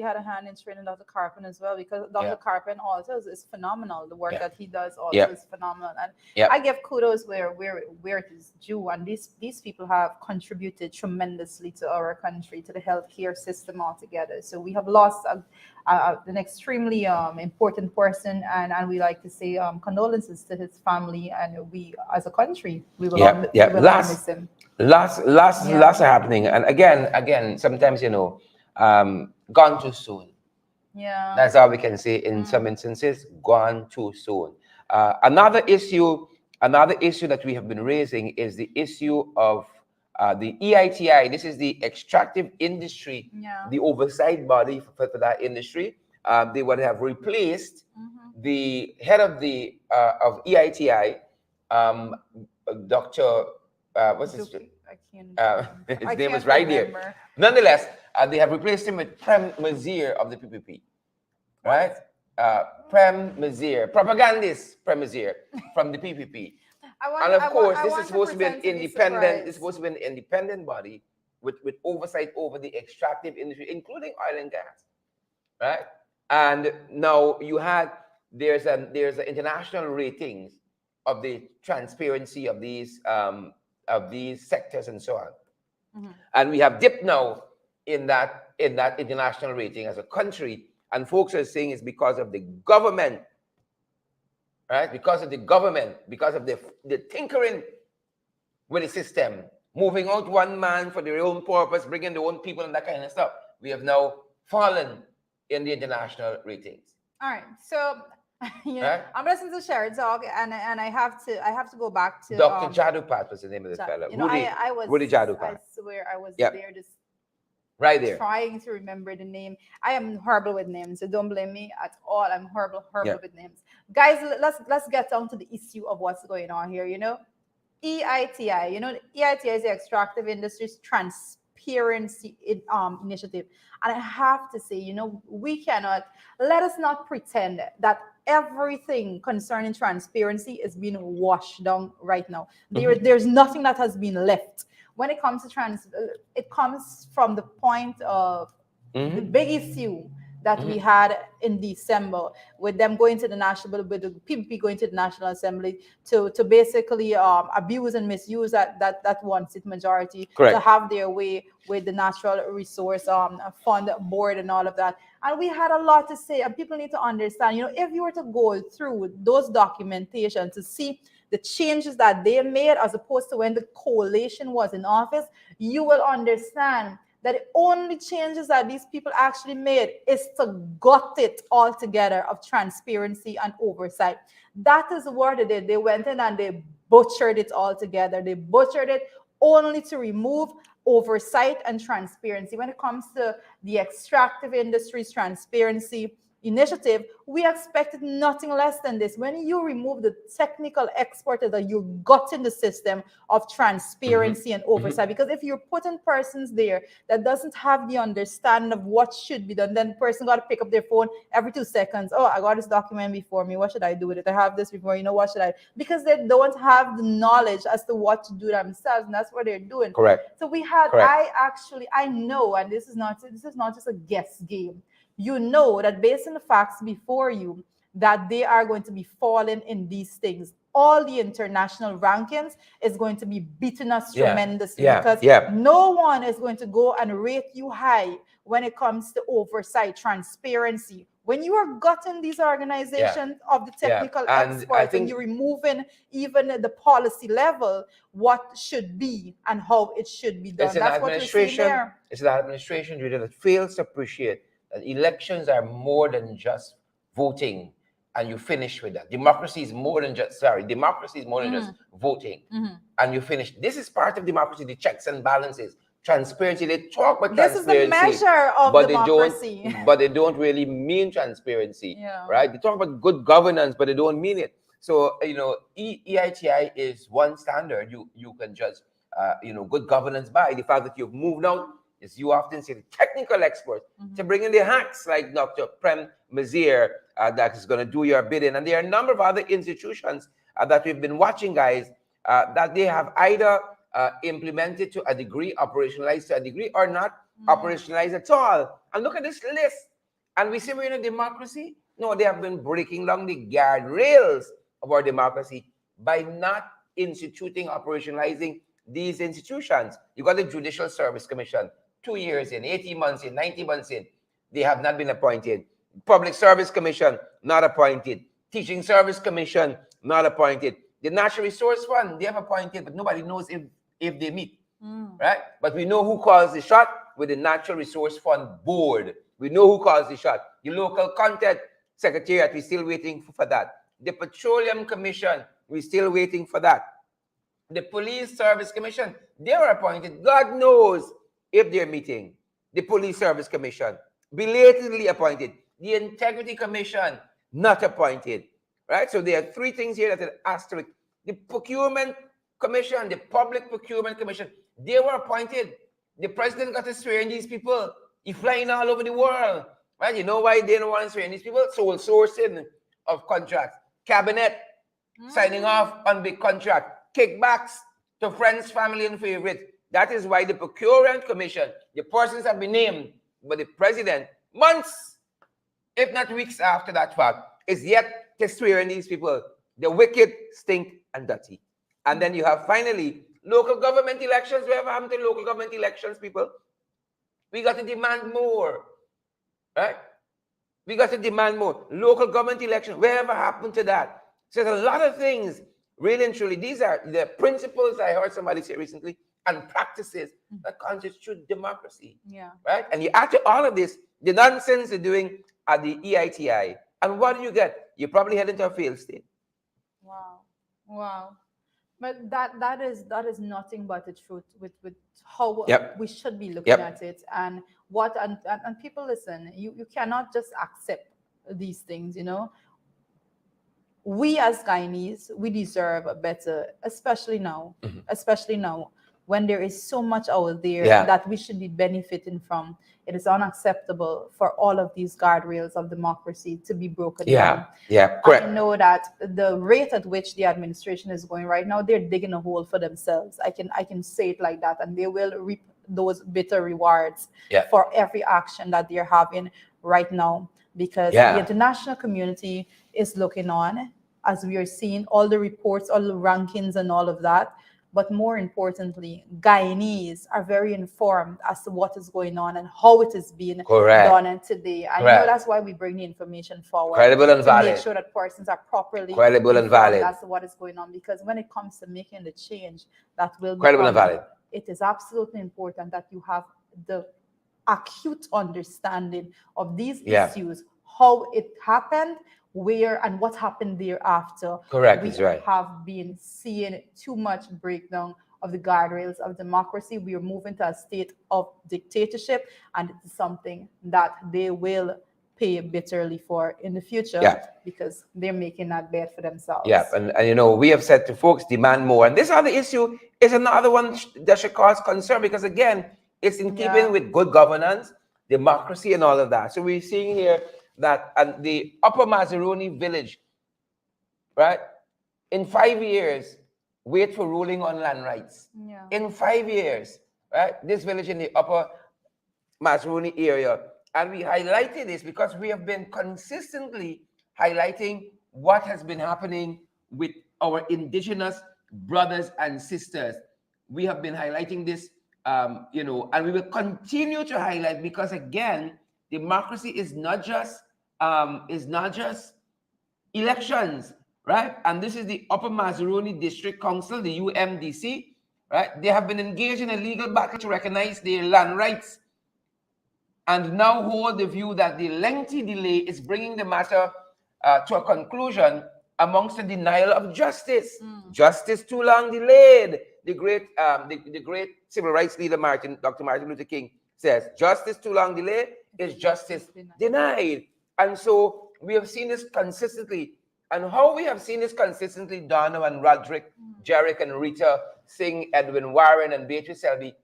A: had a hand in training Dr. Carpen as well, because Dr. Carpen also is phenomenal. The work that he does also is phenomenal, and I give kudos where it is due. And these people have contributed tremendously to our country, to the healthcare system altogether. So we have lost an extremely important person, and we like to say condolences to his family, and we as a country we will miss him.
B: Lots are happening, and again sometimes gone too soon. That's all we can say in some instances. Gone too soon. Another issue that we have been raising is the issue of the EITI. This is the extractive industry, the oversight body for that industry. They would have replaced the head of EITI, Dr. What's his name? His name is right here. Nonetheless, they have replaced him with Prem Mazir of the PPP. Right? Prem Mazir, propagandist Prem Mazir from the PPP. And of course, this is supposed to be an independent. This is supposed to be an independent body with oversight over the extractive industry, including oil and gas. Right? And now there's an international ratings of the transparency of these sectors and so on. And we have dipped now in that international rating as a country, and folks are saying it's because of the government, right? Because of the government, because of the tinkering with the system, moving out one man for their own purpose, bringing their own people and that kind of stuff. We have now fallen in the international ratings.
A: All right, so
B: Right?
A: I'm listening to Sherry talk, and I have to go back to
B: Dr. Jadupat was the name of the fellow. Rudy Jadupat.
A: I swear I was there just
B: right there
A: trying to remember the name. I am horrible with names, so don't blame me at all. I'm horrible with names. Guys, let's get down to the issue of what's going on here. EITI. EITI is the Extractive Industries Transparency Initiative. And I have to say, let us not pretend that everything concerning transparency is being washed down right now. There's nothing that has been left. When it comes to it comes from the point of the big issue that we had in December with them going to the with the PPP going to the National Assembly to basically abuse and misuse that one seat majority.
B: Correct.
A: To have their way with the Natural Resource Fund Board and all of that. And we had a lot to say, and people need to understand, if you were to go through those documentation to see the changes that they made as opposed to when the coalition was in office, you will understand that the only changes that these people actually made is to gut it all together of transparency and oversight. That is what they did. They went in and they butchered it all together. They butchered it only to remove oversight and transparency. When it comes to the Extractive Industries Transparency Initiative, we expected nothing less than this. When you remove the technical expertise that you got in the system of transparency and oversight, because if you're putting persons there that doesn't have the understanding of what should be done, then the person got to pick up their phone every 2 seconds. Oh, I got this document before me. What should I do with it? I have this before. What should I? Because they don't have the knowledge as to what to do themselves, and that's what they're doing.
B: Correct.
A: So we had. I know, and this is not just a guess game. That based on the facts before you, that they are going to be falling in these things. All the international rankings is going to be beating us tremendously because no one is going to go and rate you high when it comes to oversight, transparency. When you are gutting these organizations of the technical experts and you're removing even the policy level, what should be and how it should be done. That's what we're seeing there.
B: It's an administration really that fails to appreciate that elections are more than just voting and you finish with that. Democracy is more than just voting and you finish. This is part of democracy, the checks and balances, transparency. They talk about transparency. This is the measure of democracy. But they don't really mean transparency, right? They talk about good governance, but they don't mean it. So, EITI is one standard you can judge, good governance by. The fact that you've moved out, as you often say, the technical experts to bring in their hacks like Dr. Prem Mazier that is going to do your bidding. And there are a number of other institutions that we've been watching, guys, that they have either implemented to a degree, operationalized to a degree, or not operationalized at all. And look at this list. And we say we're in a democracy. No, they have been breaking down the guardrails of our democracy by not instituting, operationalizing these institutions. You got the Judicial Service Commission, 2 years in, 18 months in, 90 months in, they have not been appointed. Public Service Commission, not appointed. Teaching Service Commission, not appointed. The Natural Resource Fund, they have appointed, but nobody knows if they meet, right? But we know who calls the shot with the Natural Resource Fund Board. We know who calls the shot. The Local Content Secretariat, we're still waiting for that. The Petroleum Commission, we're still waiting for that. The Police Service Commission, they were appointed. God knows if they're meeting. The Police Service Commission, belatedly appointed. The Integrity Commission, not appointed. Right? So there are 3 things here that are asterisk. The Procurement Commission, the Public Procurement Commission, they were appointed. The president got to swear in these people. He's flying all over the world. Right? You know why they don't want to swear in these people? Sole sourcing of contracts. Cabinet signing off on big contract. Kickbacks to friends, family, and favorites. That is why the Procurement Commission, the persons have been named, but the president, months, if not weeks after that fact, is yet to swear in these people. The wicked, stink, and dirty. And then you have finally local government elections. Whatever happened to local government elections, people? We got to demand more, right? We got to demand more. Local government elections, whatever happened to that? So there's a lot of things. Really and truly, these are the principles I heard somebody say recently and practices that constitute democracy.
A: Yeah.
B: Right? And you add to all of this, the nonsense they're doing at the EITI, And what do you get? You probably head into a failed state.
A: Wow. Wow. But that is nothing but the truth with how we should be looking at it, and what and people, listen, you cannot just accept these things, We as Guyanese, we deserve a better, especially now, when there is so much out there that we should be benefiting from. It is unacceptable for all of these guardrails of democracy to be broken down.
B: Yeah, correct.
A: I know that the rate at which the administration is going right now, they're digging a hole for themselves. I can say it like that, and they will reap those bitter rewards for every action that they're having right now, because the international community is looking on, as we are seeing all the reports, all the rankings and all of that. But more importantly, Guyanese are very informed as to what is going on and how it is being done today. And that's why we bring the information forward.
B: Credible and valid.
A: To make sure that persons are properly
B: credible and valid
A: as to what is going on. Because when it comes to making the change that will be
B: credible and valid,
A: it is absolutely important that you have the acute understanding of these issues, how it happened, where and what happened thereafter.
B: Correct.
A: We have been seeing too much breakdown of the guardrails of democracy. We are moving to a state of dictatorship, and it is something that they will pay bitterly for in the future, because they're making that bet for themselves.
B: And we have said to folks, demand more. And this other issue is another one that should cause concern, because again, it's in keeping with good governance, democracy, and all of that. So we're seeing here that the Upper Mazaruni village, right, in 5 years, wait for ruling on land rights. In 5 years, right, this village in the Upper Mazaruni area. And we highlighted this because we have been consistently highlighting what has been happening with our indigenous brothers and sisters. We have been highlighting this, and we will continue to highlight, because again, democracy is not just elections, right? And this is the Upper Mazaruni District Council, the UMDC, right? They have been engaged in a legal battle to recognize their land rights, and now hold the view that the lengthy delay is bringing the matter to a conclusion amongst the denial of justice. Justice too long delayed. The great civil rights leader Dr. Martin Luther King says, justice too long delayed is justice denied. And so we have seen this consistently. And how we have seen this consistently, Donovan, Roderick, Jarek, and Rita Singh, Edwin Warren, and Beatrice Selby,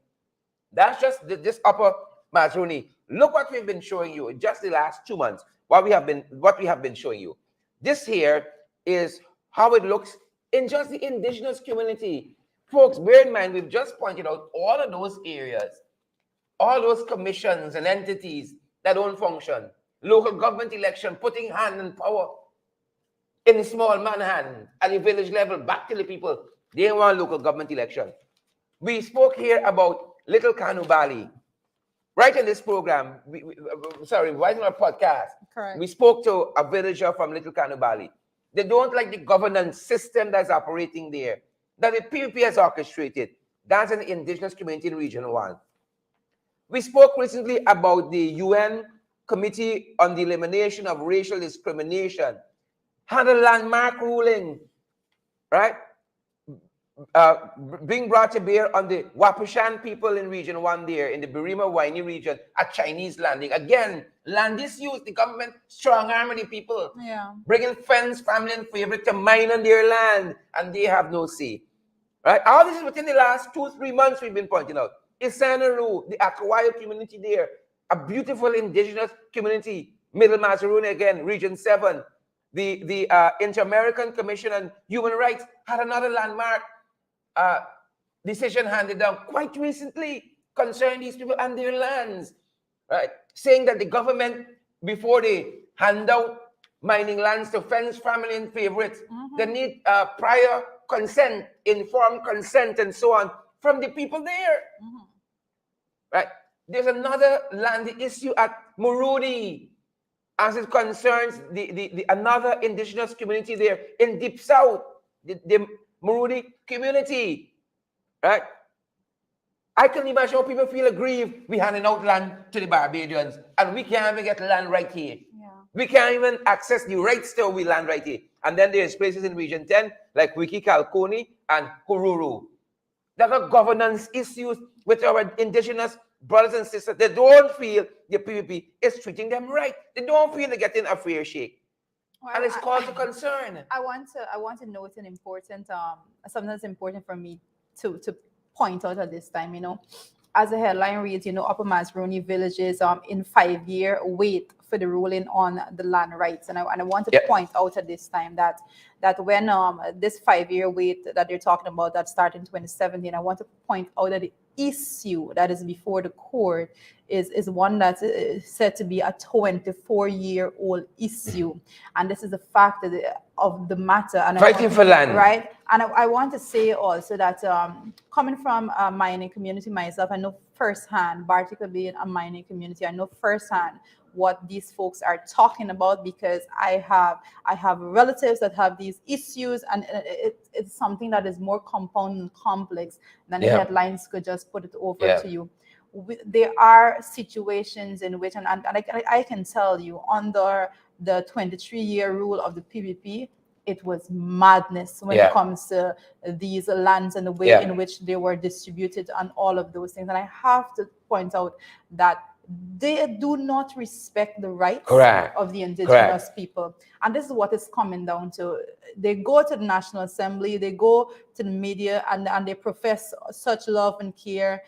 B: that's just this Upper Mazaruni. Look what we've been showing you in just the last 2 months. What we have been showing you. This here is how it looks in just the indigenous community. Folks, bear in mind, we've just pointed out all of those areas, all those commissions and entities that don't function. Local government election, putting hand and power in the small man hand at the village level back to the people. They want local government election. We spoke here about Little Kanubali. Right in this program, right in our podcast, we spoke to a villager from Little Kanubali. They don't like the governance system that's operating there, that the PPP has orchestrated. That's an indigenous community in Region 1. We spoke recently about the UN Committee on the Elimination of Racial Discrimination. Had a landmark ruling, right? Being brought to bear on the Wapushan people in Region 1 there, in the Birima Waini region, at Chinese landing. Again, land disuse, the government strong-arming the people. Bringing friends, family, and favorite to mine on their land, and they have no say. Right? All this is within the last 2-3 months we've been pointing out. Isanaru, the Akawayo community there, a beautiful indigenous community. Middle Mazaruni again, Region 7. The Inter-American Commission on Human Rights had another landmark decision handed down quite recently concerning these people and their lands, right? Saying that the government, before they hand out mining lands to friends, family, and favorites, they need prior consent, informed consent, and so on from the people there, right? There's another land issue at Murudi, as it concerns the another indigenous community there in Deep South, the Murudi community, right? I can imagine how people feel aggrieved. We handing out land to the Barbadians, and we can't even get land right here. We can't even access the rights to we land right here. And then there's places in Region 10, like Wiki Kalkoni and Hururu. There are governance issues with our indigenous brothers and sisters. They don't feel the PPP is treating them right. They don't feel they're getting a fair shake. Well, and it's cause for concern.
A: I want to note an important something that's important for me to point out at this time. As the headline reads, Upper Masroni villages in 5-year wait for the ruling on the land rights, and I want to point out at this time that when this 5-year wait that they're talking about that started in 2017, I want to point out that the issue that is before the court is one that's said to be a 24-year-old issue, and this is the fact of the matter. And
B: fighting for land,
A: right? And I want to say also that coming from a mining community myself, I know firsthand, Bartica being a mining community, I know firsthand what these folks are talking about, because I have relatives that have these issues, and it's something that is more compound and complex than the headlines could just put it over to you. There are situations in which, and I can tell you, under the 23-year rule of the PPP, it was madness when it comes to these lands and the way in which they were distributed and all of those things. And I have to point out that they do not respect the rights of the indigenous people. And this is what it's coming down to. They go to the National Assembly, they go to the media, and they profess such love and care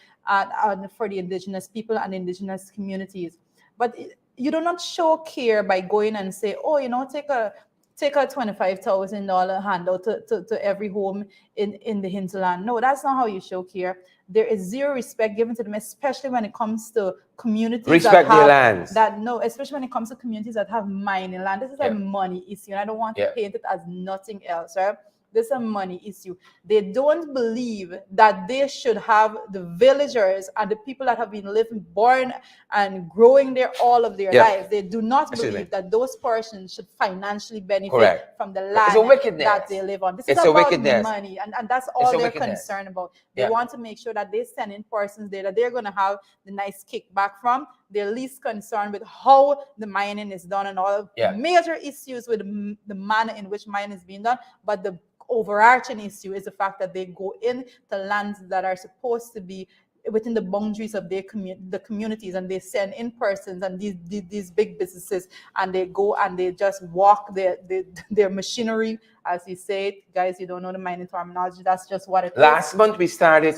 A: for the indigenous people and indigenous communities. But you do not show care by going and say, oh, take a $25,000 handout to every home in the hinterland. No, that's not how you show care. There is zero respect given to them, especially when it comes to communities
B: that have their lands.
A: Especially when it comes to communities that have mining land. This is a money issue, and I don't want to paint it as nothing else, right? This is a money issue. They don't believe that they should have the villagers and the people that have been living, born and growing there all of their lives. They do not believe that those persons should financially benefit from the land that they live on. This is about money, and that's all they're concerned about. They want to make sure that they send in persons there that they're going to have the nice kickback from. They're least concerned with how the mining is done and all major issues with the manner in which mining is being done, but the overarching issue is the fact that they go into lands that are supposed to be within the boundaries of their the communities, and they send in persons and these big businesses, and they go and they just walk their machinery, as you say. Guys, you don't know the mining terminology. That's just what it is.
B: Last month we started.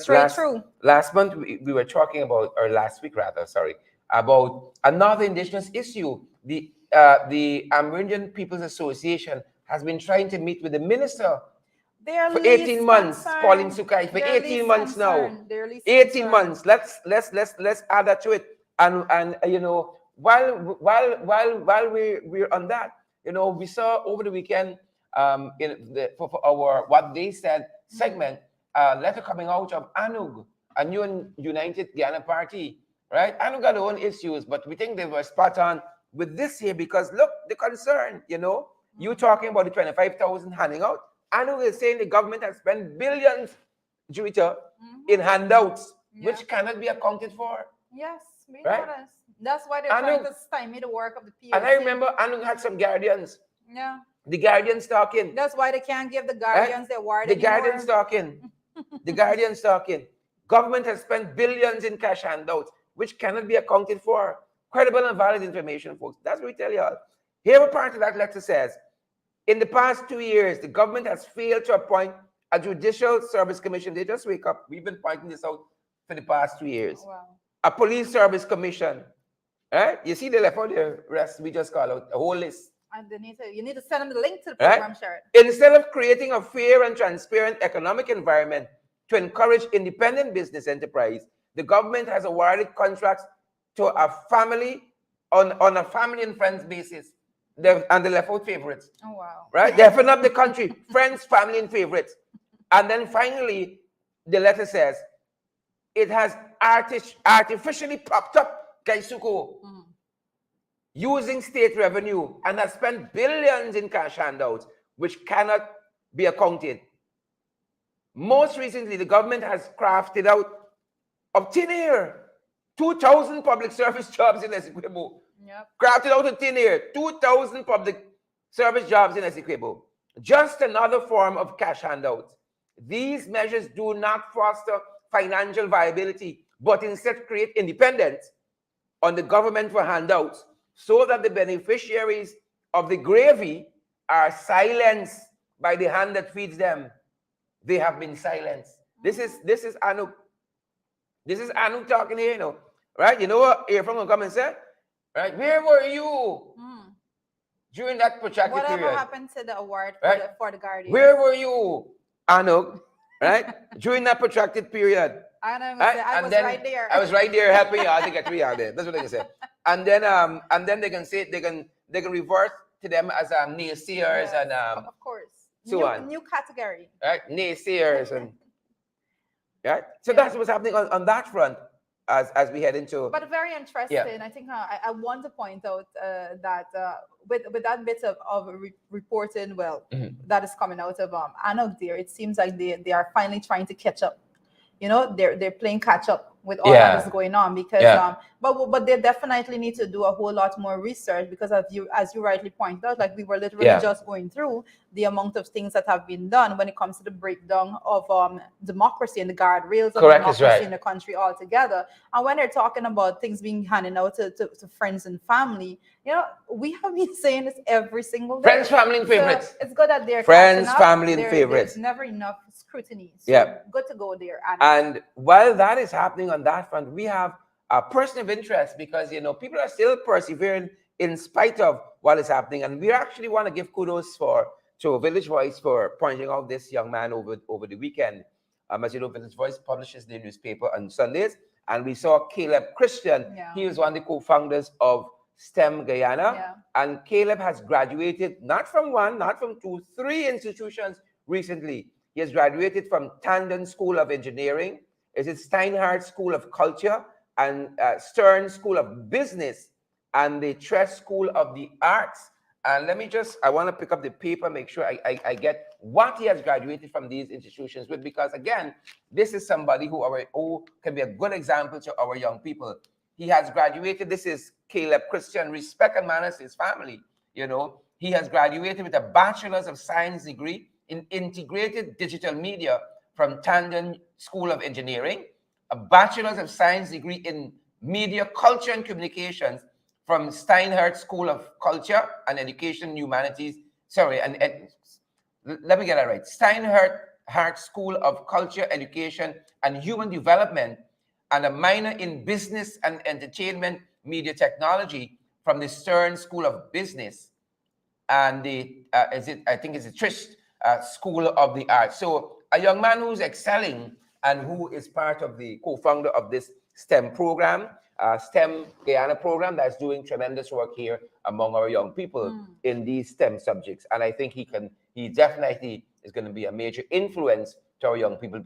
B: Last month we were talking about, or last week rather, sorry, about another indigenous issue. The Amerindian People's Association has been trying to meet with the minister for 18 months, Pauline Sukai, for 18 months now. 18 months. Let's add that to it. And while we're on that, we saw over the weekend for our What They Said segment, letter coming out of Anug, a new United Guyana Party, right? Anug got their own issues, but we think they were spot on with this here, because look, the concern, you talking about the 25,000 handing out. Anu is saying the government has spent billions, Juita, in handouts, which cannot be accounted for.
A: Yes, be honest. That's why they're trying to stymie the work of the POC.
B: And I remember Anu had some guardians.
A: Yeah.
B: The guardians talking.
A: That's why they can't give the guardians their word
B: anymore. Guardians talking. The guardians talking. Government has spent billions in cash handouts, which cannot be accounted for. Credible and valid information, folks. That's what we tell y'all. Here a part of that letter says, in the past 2 years, the government has failed to appoint a judicial service commission. They just wake up. We've been pointing this out for the past 2 years.
A: Wow.
B: A police service commission. Right? You see, they left out the rest. We just call out a whole list.
A: And you need to send them the link to the program, Sharon.
B: Instead of creating a fair and transparent economic environment to encourage independent business enterprise, the government has awarded contracts to a family on a family and friends basis. And they left out favorites.
A: Oh, wow.
B: Right? They opened up the country. Friends, family, and favorites. And then finally, the letter says, it has artificially popped up, Kaisuko, using state revenue, and has spent billions in cash handouts, which cannot be accounted. Most recently, the government has crafted out of thin air 2,000 public service jobs in Essequibo,
A: Yep.
B: Crafted out of thin air, 2,000 public service jobs in Essequibo. Just another form of cash handouts. These measures do not foster financial viability, but instead create independence on the government for handouts so that the beneficiaries of the gravy are silenced by the hand that feeds them. They have been silenced. This is Anu. This is Anu talking here, right? You know what? Earphone will come and say, right? Where were you during that protracted period?
A: Whatever happened to the award for the Guardian?
B: Where were you, Anu? Right? During that protracted period.
A: I was right there.
B: I was right there helping you. I think I threw you out there. That's what they can say. And then they can say they can revert to them as naysayers and
A: of course.
B: So on.
A: New category.
B: Right? Naysayers and right. So that's what's happening on that front as we head into.
A: But very interesting. Yeah. I think I want to point out that with that bit of reporting, that is coming out of Anok there, it seems like they are finally trying to catch up. They're playing catch up with all that is going on because but they definitely need to do a whole lot more research because as you rightly pointed out, like we were literally just going through the amount of things that have been done when it comes to the breakdown of democracy and the guardrails of democracy in the country altogether. And when they're talking about things being handed out to friends and family, we have been saying this every single day.
B: Friends, family, and favorites.
A: So it's good that they're
B: friends, family, and favorites.
A: There's never enough scrutiny. So good to go there.
B: And while that is happening on that front, we have a person of interest because people are still persevering in spite of what is happening, and we actually want to give kudos to Village Voice for pointing out this young man over the weekend. As you know, Village Voice publishes their newspaper on Sundays, and we saw Caleb Christian. He was one of the co-founders of STEM Guyana, and Caleb has graduated not from one, not from two, three institutions recently. He has graduated from Tandon School of Engineering, Steinhardt School of Culture, and Stern School of Business, and the Tress School of the Arts. And I want to pick up the paper, make sure I get what he has graduated from these institutions with, because again, this is somebody who can be a good example to our young people. He has graduated, this is Caleb Christian, respect and manners to his family. He has graduated with a Bachelor's of Science degree in Integrated Digital Media from Tandon School of Engineering, a Bachelor's of Science degree in Media, Culture and Communications from Steinhardt School of Culture and Education Humanities. Sorry, and let me get that right. Steinhardt School of Culture, Education and Human Development, and a minor in Business and Entertainment Media Technology from the Stern School of Business, and I think it's the Trish School of the Arts. So a young man who's excelling and who is part of the co-founder of this STEM program, STEM Guyana program, that's doing tremendous work here among our young people in these STEM subjects. And I think he definitely is going to be a major influence to our young people,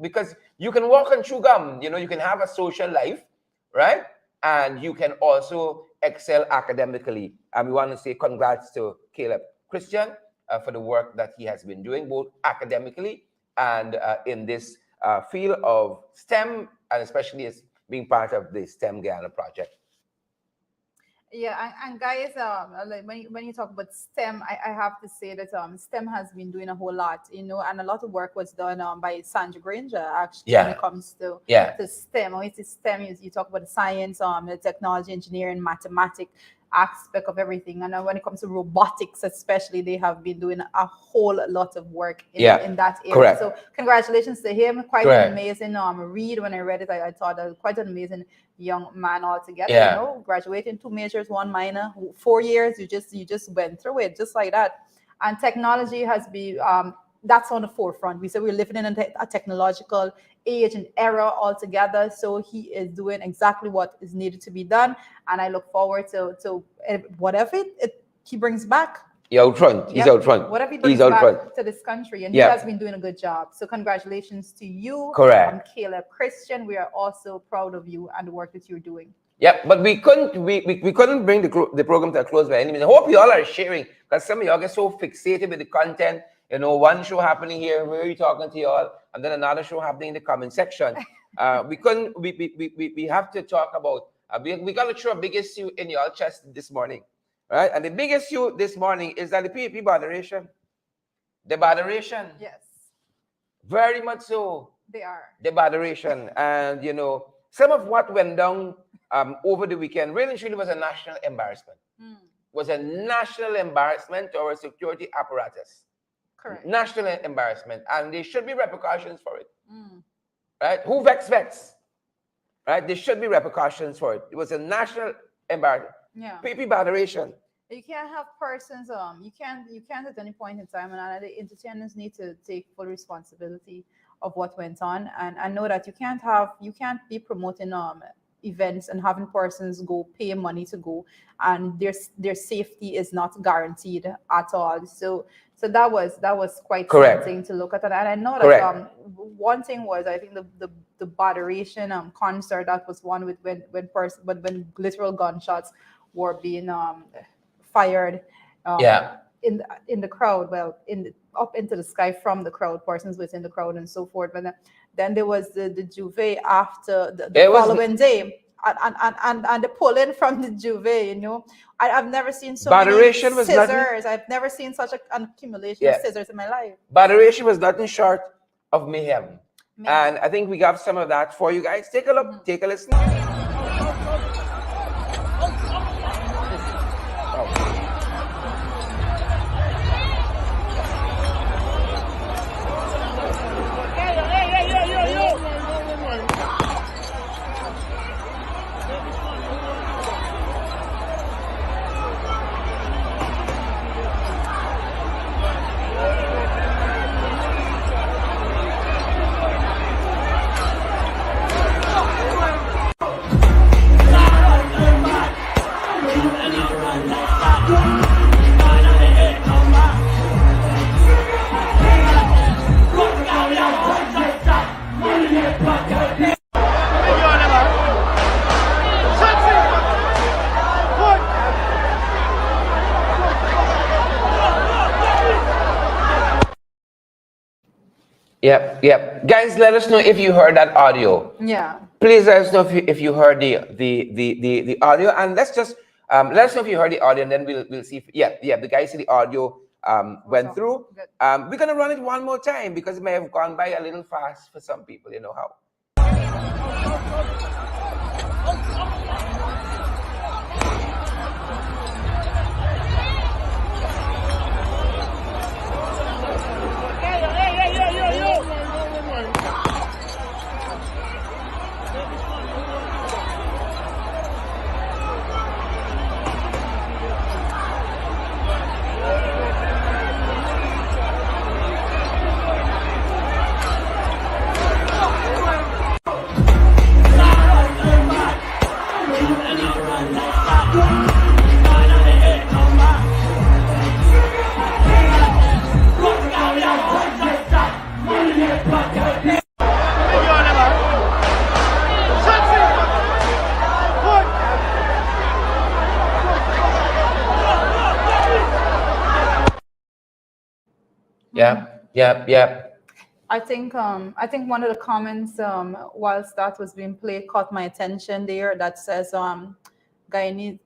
B: because you can walk on chew gum, you can have a social life, right? And you can also excel academically. And we want to say congrats to Caleb Christian for the work that he has been doing, both academically and in this field of STEM, and especially as being part of the STEM Guyana project.
A: Yeah, and guys, when you talk about STEM, I have to say that STEM has been doing a whole lot, and a lot of work was done by Sandra Granger, actually, when it comes to STEM. When it's STEM, you talk about the science, the technology, engineering, mathematics aspect of everything. And when it comes to robotics, especially, they have been doing a whole lot of work in that area.
B: Correct.
A: So congratulations to him. Quite an amazing read. When I read it, I thought that was quite an amazing young man altogether. Graduating 2 majors, 1 minor, 4 years. You just went through it just like that. And technology has been that's on the forefront. We say we're living in a technological age and era altogether. So he is doing exactly what is needed to be done. And I look forward to whatever he brings back.
B: He's out front. He's out front.
A: Whatever he brings back to this country. And he has been doing a good job. So congratulations to you.
B: Correct.
A: Caleb Christian. We are also proud of you and the work that you're doing.
B: Yeah, but we couldn't bring the program to a close by any means. I hope you all are sharing, because some of y'all get so fixated with the content. One show happening here, where we talking to y'all, and then another show happening in the comment section. We have to talk about We got to throw a big issue in your chest this morning, right? And the big issue this morning is that the PPP botheration, the botheration.
A: Yes.
B: Very much so.
A: They are.
B: The botheration. And, some of what went down over the weekend really truly was a national embarrassment. Was a national embarrassment to our security apparatus.
A: Correct.
B: National embarrassment. And there should be repercussions for it. Right? Who vex? Right? There should be repercussions for it. It was a national embarrassment.
A: Yeah.
B: PP botheration.
A: You can't have persons, you can't at any point in time, and the entertainers need to take full responsibility of what went on, and know that you can't be promoting events and having persons go pay money to go, and their safety is not guaranteed at all. So that was quite something to look at, and I know that one thing was, I think the botheration concert, that was one with when literal gunshots were being fired in the crowd, up into the sky from the crowd, persons within the crowd and so forth. But then there was the Juve after the following day, and the pulling from the Juve. I've never seen so many scissors. I've never seen such an accumulation of scissors in my life.
B: Botheration was nothing short of mayhem. And I think we got some of that for you guys. Take a look, take a listen. Yep. Guys, let us know if you heard that audio.
A: Yeah.
B: Please let us know if you heard the audio, and let's just let us know if you heard the audio, and then we'll see. The guys see the audio went through. We're gonna run it one more time because it may have gone by a little fast for some people. You know how. Yeah.
A: I think one of the comments whilst that was being played caught my attention there, that says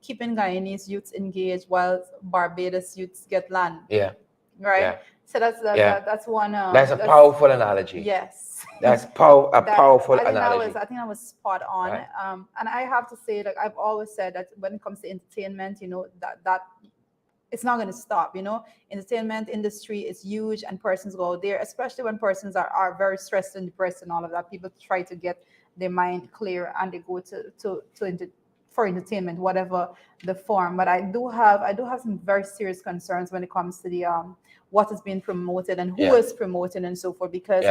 A: keeping Guyanese youths engaged while Barbados youths get land.
B: Yeah.
A: Right.
B: Yeah.
A: So that's one.
B: That's a powerful analogy.
A: Yes.
B: That's powerful analogy.
A: I think I was spot on.
B: Right.
A: And I have to say, like I've always said, that when it comes to entertainment, that it's not going to stop. Entertainment industry is huge, and persons go out there, especially when persons are very stressed and depressed and all of that. People try to get their mind clear, and they go for entertainment, whatever the form. But I do have some very serious concerns when it comes to the what is being promoted and who is promoting and so forth, because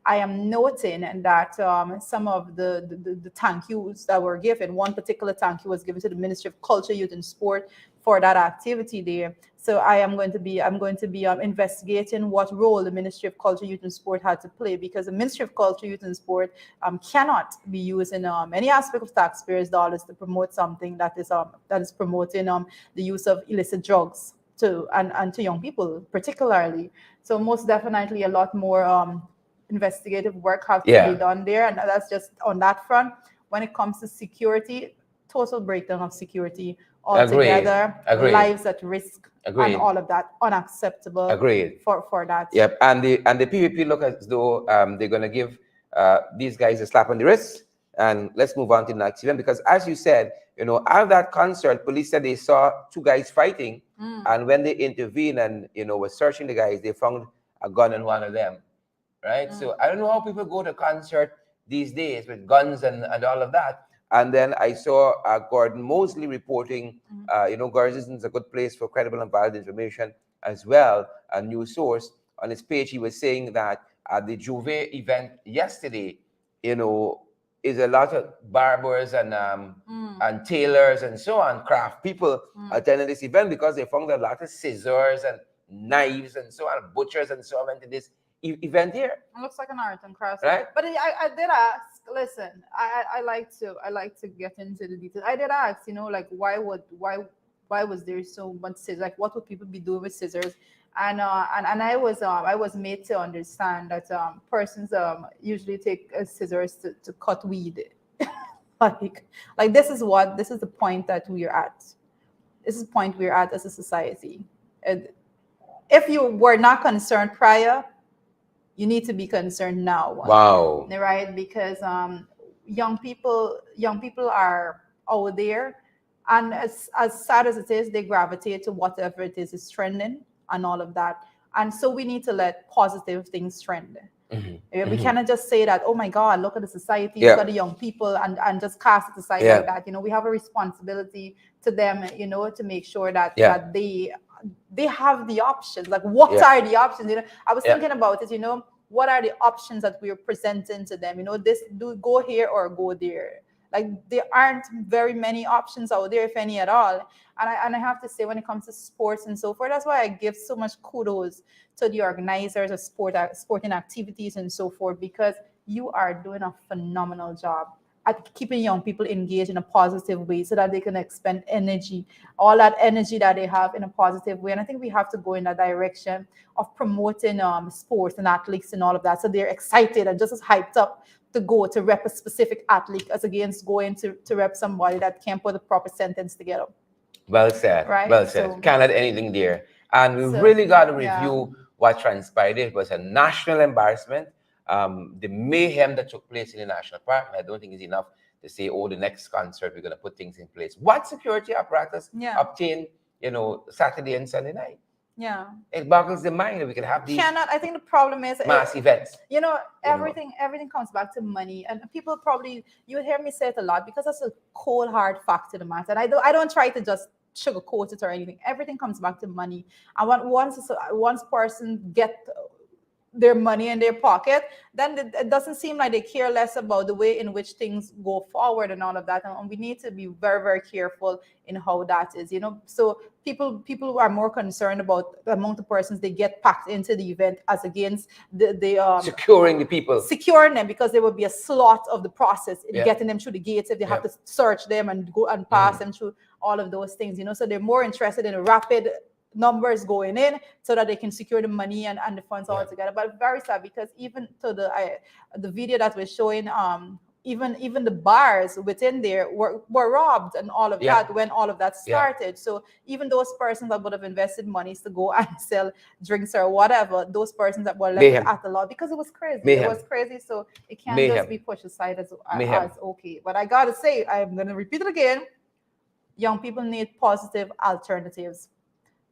A: I am noting that some of the thank yous that were given, one particular thank you was given to the Ministry of Culture, Youth and Sport for that activity there. So I'm going to be investigating what role the Ministry of Culture, Youth and Sport had to play, because the Ministry of Culture, Youth and Sport cannot be using any aspect of taxpayers' dollars to promote something that is promoting the use of illicit drugs to young people particularly. So most definitely a lot more investigative work has to be done there, and that's just on that front. When it comes to security, total breakdown of security altogether.
B: Agreed.
A: Lives at risk.
B: Agreed.
A: And all of that unacceptable.
B: Agreed.
A: For that.
B: Yep. And the PVP look as though they're going to give these guys a slap on the wrist. And let's move on to the next event, because as you said, out of that concert, police said they saw two guys fighting, and when they intervened and were searching the guys, they found a gun in one of them, right? So I don't know how people go to concert these days with guns and all of that. And then I saw Gordon Mosley reporting, Gordon is a good place for credible and valid information as well, a news source. On his page, he was saying that at the Juve event yesterday, is a lot of barbers and tailors and so on, craft people attending this event, because they found a lot of scissors and knives and so on, butchers and so on into this event here.
A: It looks like an art and crafts,
B: right?
A: But I did ask. Listen, I like to get into the details. I did ask, why was there so much scissors? Like, what would people be doing with scissors? And I was made to understand that persons usually take scissors to cut weed. like this is the point that we're at. This is the point we're at as a society. And if you were not concerned prior, you need to be concerned now.
B: Wow.
A: Right? Because young people are out there, and as sad as it is, they gravitate to whatever it is trending and all of that. And so we need to let positive things trend. We cannot just say that, oh my God, look at the society, look at the young people, and just cast it aside like that. We have a responsibility to them, to make sure that they have the options. Like, what are the options? I was thinking about it, what are the options that we're presenting to them? Go here or go there. Like, there aren't very many options out there, if any at all. And I have to say, when it comes to sports and so forth, that's why I give so much kudos to the organizers of sporting activities and so forth, because you are doing a phenomenal job at keeping young people engaged in a positive way, so that they can expend energy, all that energy that they have, in a positive way. And I think we have to go in that direction of promoting sports and athletes and all of that, so they're excited and just as hyped up to go to rep a specific athlete as against going to rep somebody that can't put a proper sentence together.
B: Well said.
A: Right?
B: Well said. So, can't add anything there. And we really got to review what transpired. It was a national embarrassment. The mayhem that took place in the national park, and I don't think it's enough to say, the next concert, we're going to put things in place. What security apparatus obtained, Saturday and Sunday night? Yeah. It boggles the mind that we can have these.
A: I think the problem is
B: mass events.
A: Everything comes back to money, and people probably, you hear me say it a lot, because that's a cold hard fact to the matter. And I don't try to just sugarcoat it or anything. Everything comes back to money. And once person get their money in their pocket, then it doesn't seem like they care less about the way in which things go forward and all of that. And we need to be very, very careful in how that is, So people are more concerned about the amount of persons they get packed into the event, as against the
B: securing the people.
A: Securing them, because there will be a slot of the process in getting them through the gates, if they have to search them and go and pass them through all of those things, So they're more interested in a rapid numbers going in, so that they can secure the money and the funds all together. But very sad, because even to the video that was showing, even the bars within there were robbed and all of that when all of that started. So even those persons that would have invested monies to go and sell drinks or whatever, those persons that were left at the law, because it was crazy. It was crazy. So it can't just be pushed aside as okay. But I gotta say, I'm gonna repeat it again. Young people need positive alternatives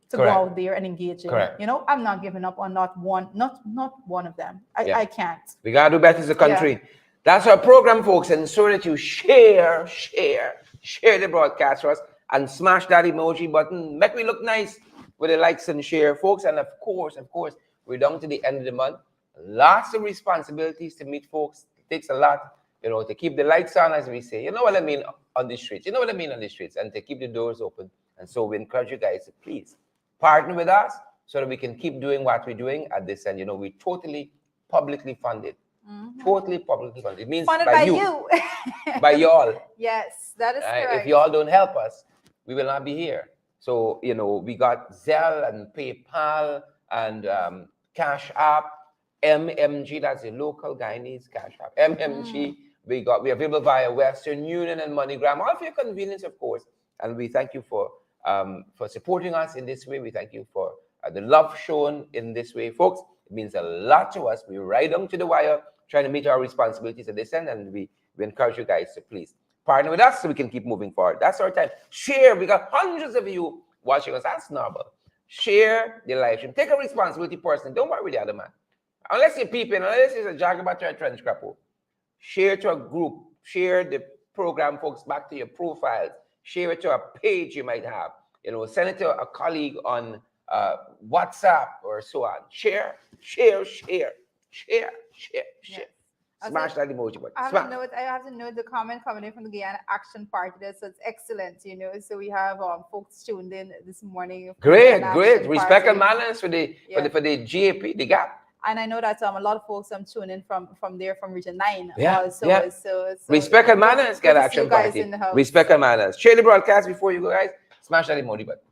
A: to go out there and engage in. I'm not giving up on not one of them. I can't.
B: We gotta do better as a country. That's our program, folks. And so that you share the broadcast for us, and smash that emoji button. Make me look nice with the likes and share, folks. And of course, we're down to the end of the month. Lots of responsibilities to meet, folks. It takes a lot, to keep the lights on, as we say. You know what I mean on the streets. And to keep the doors open. And so we encourage you guys to please partner with us, so that we can keep doing what we're doing at this end. We're totally publicly funded. Totally publicly funded. It means
A: funded by you.
B: By y'all.
A: Yes, that is correct.
B: If y'all don't help us, we will not be here. So, we got Zelle and PayPal and Cash App, MMG, that's a local Guyanese Cash App. MMG We're available via Western Union and MoneyGram, all for your convenience, of course. And we thank you for supporting us in this way. We thank you for the love shown in this way, folks. It means a lot to us. We're right down to the wire, trying to meet our responsibilities at this end, and we encourage you guys to please partner with us so we can keep moving forward. That's our time. Share. We got hundreds of you watching us. That's normal. Share the live stream. Take a responsibility personally. Don't worry with the other man. Unless you're peeping, unless it's a jagabat or a trench crappo. Share to a group. Share the program, folks, back to your profiles. Share it to a page you might have. Send it to a colleague on WhatsApp or so on. Share. Smash that emoji button.
A: I have to note the comment coming in from the Guyana Action Party there, so it's excellent, So we have folks tuned in this morning.
B: Great. Respect and manners for the GAP, the GAP.
A: And I know that a lot of folks tune in from there, from Region 9. So
B: respect and manners, Guyana Action Party. Respect and manners. Share the broadcast before you go, guys. Smash that emoji button.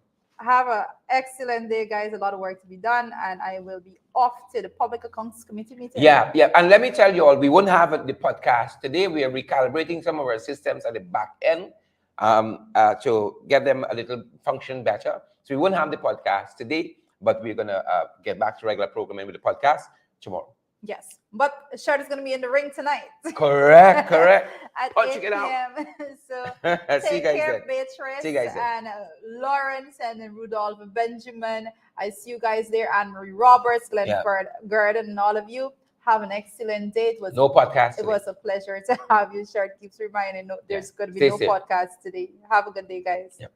A: Have an excellent day, guys. A lot of work to be done, and I will be off to the Public Accounts Committee meeting.
B: Yeah. And let me tell you all, we won't have the podcast today. We are recalibrating some of our systems at the back end to get them a little function better. So we won't have the podcast today, but we're gonna get back to regular programming with the podcast tomorrow.
A: Yes, but Shard is going to be in the ring tonight.
B: Correct.
A: At
B: Punch
A: 8
B: it out.
A: p.m. So
B: See you
A: take
B: guys
A: care,
B: then.
A: Beatrice
B: See you guys then.
A: and Lawrence and Rudolph and Benjamin. I see you guys there. Anne-Marie Roberts, Glenford, Gordon, and all of you. Have an excellent day.
B: No podcast.
A: It was a pleasure to have you. Shard keeps reminding there's going to be no podcast today. Have a good day, guys.
B: Yep.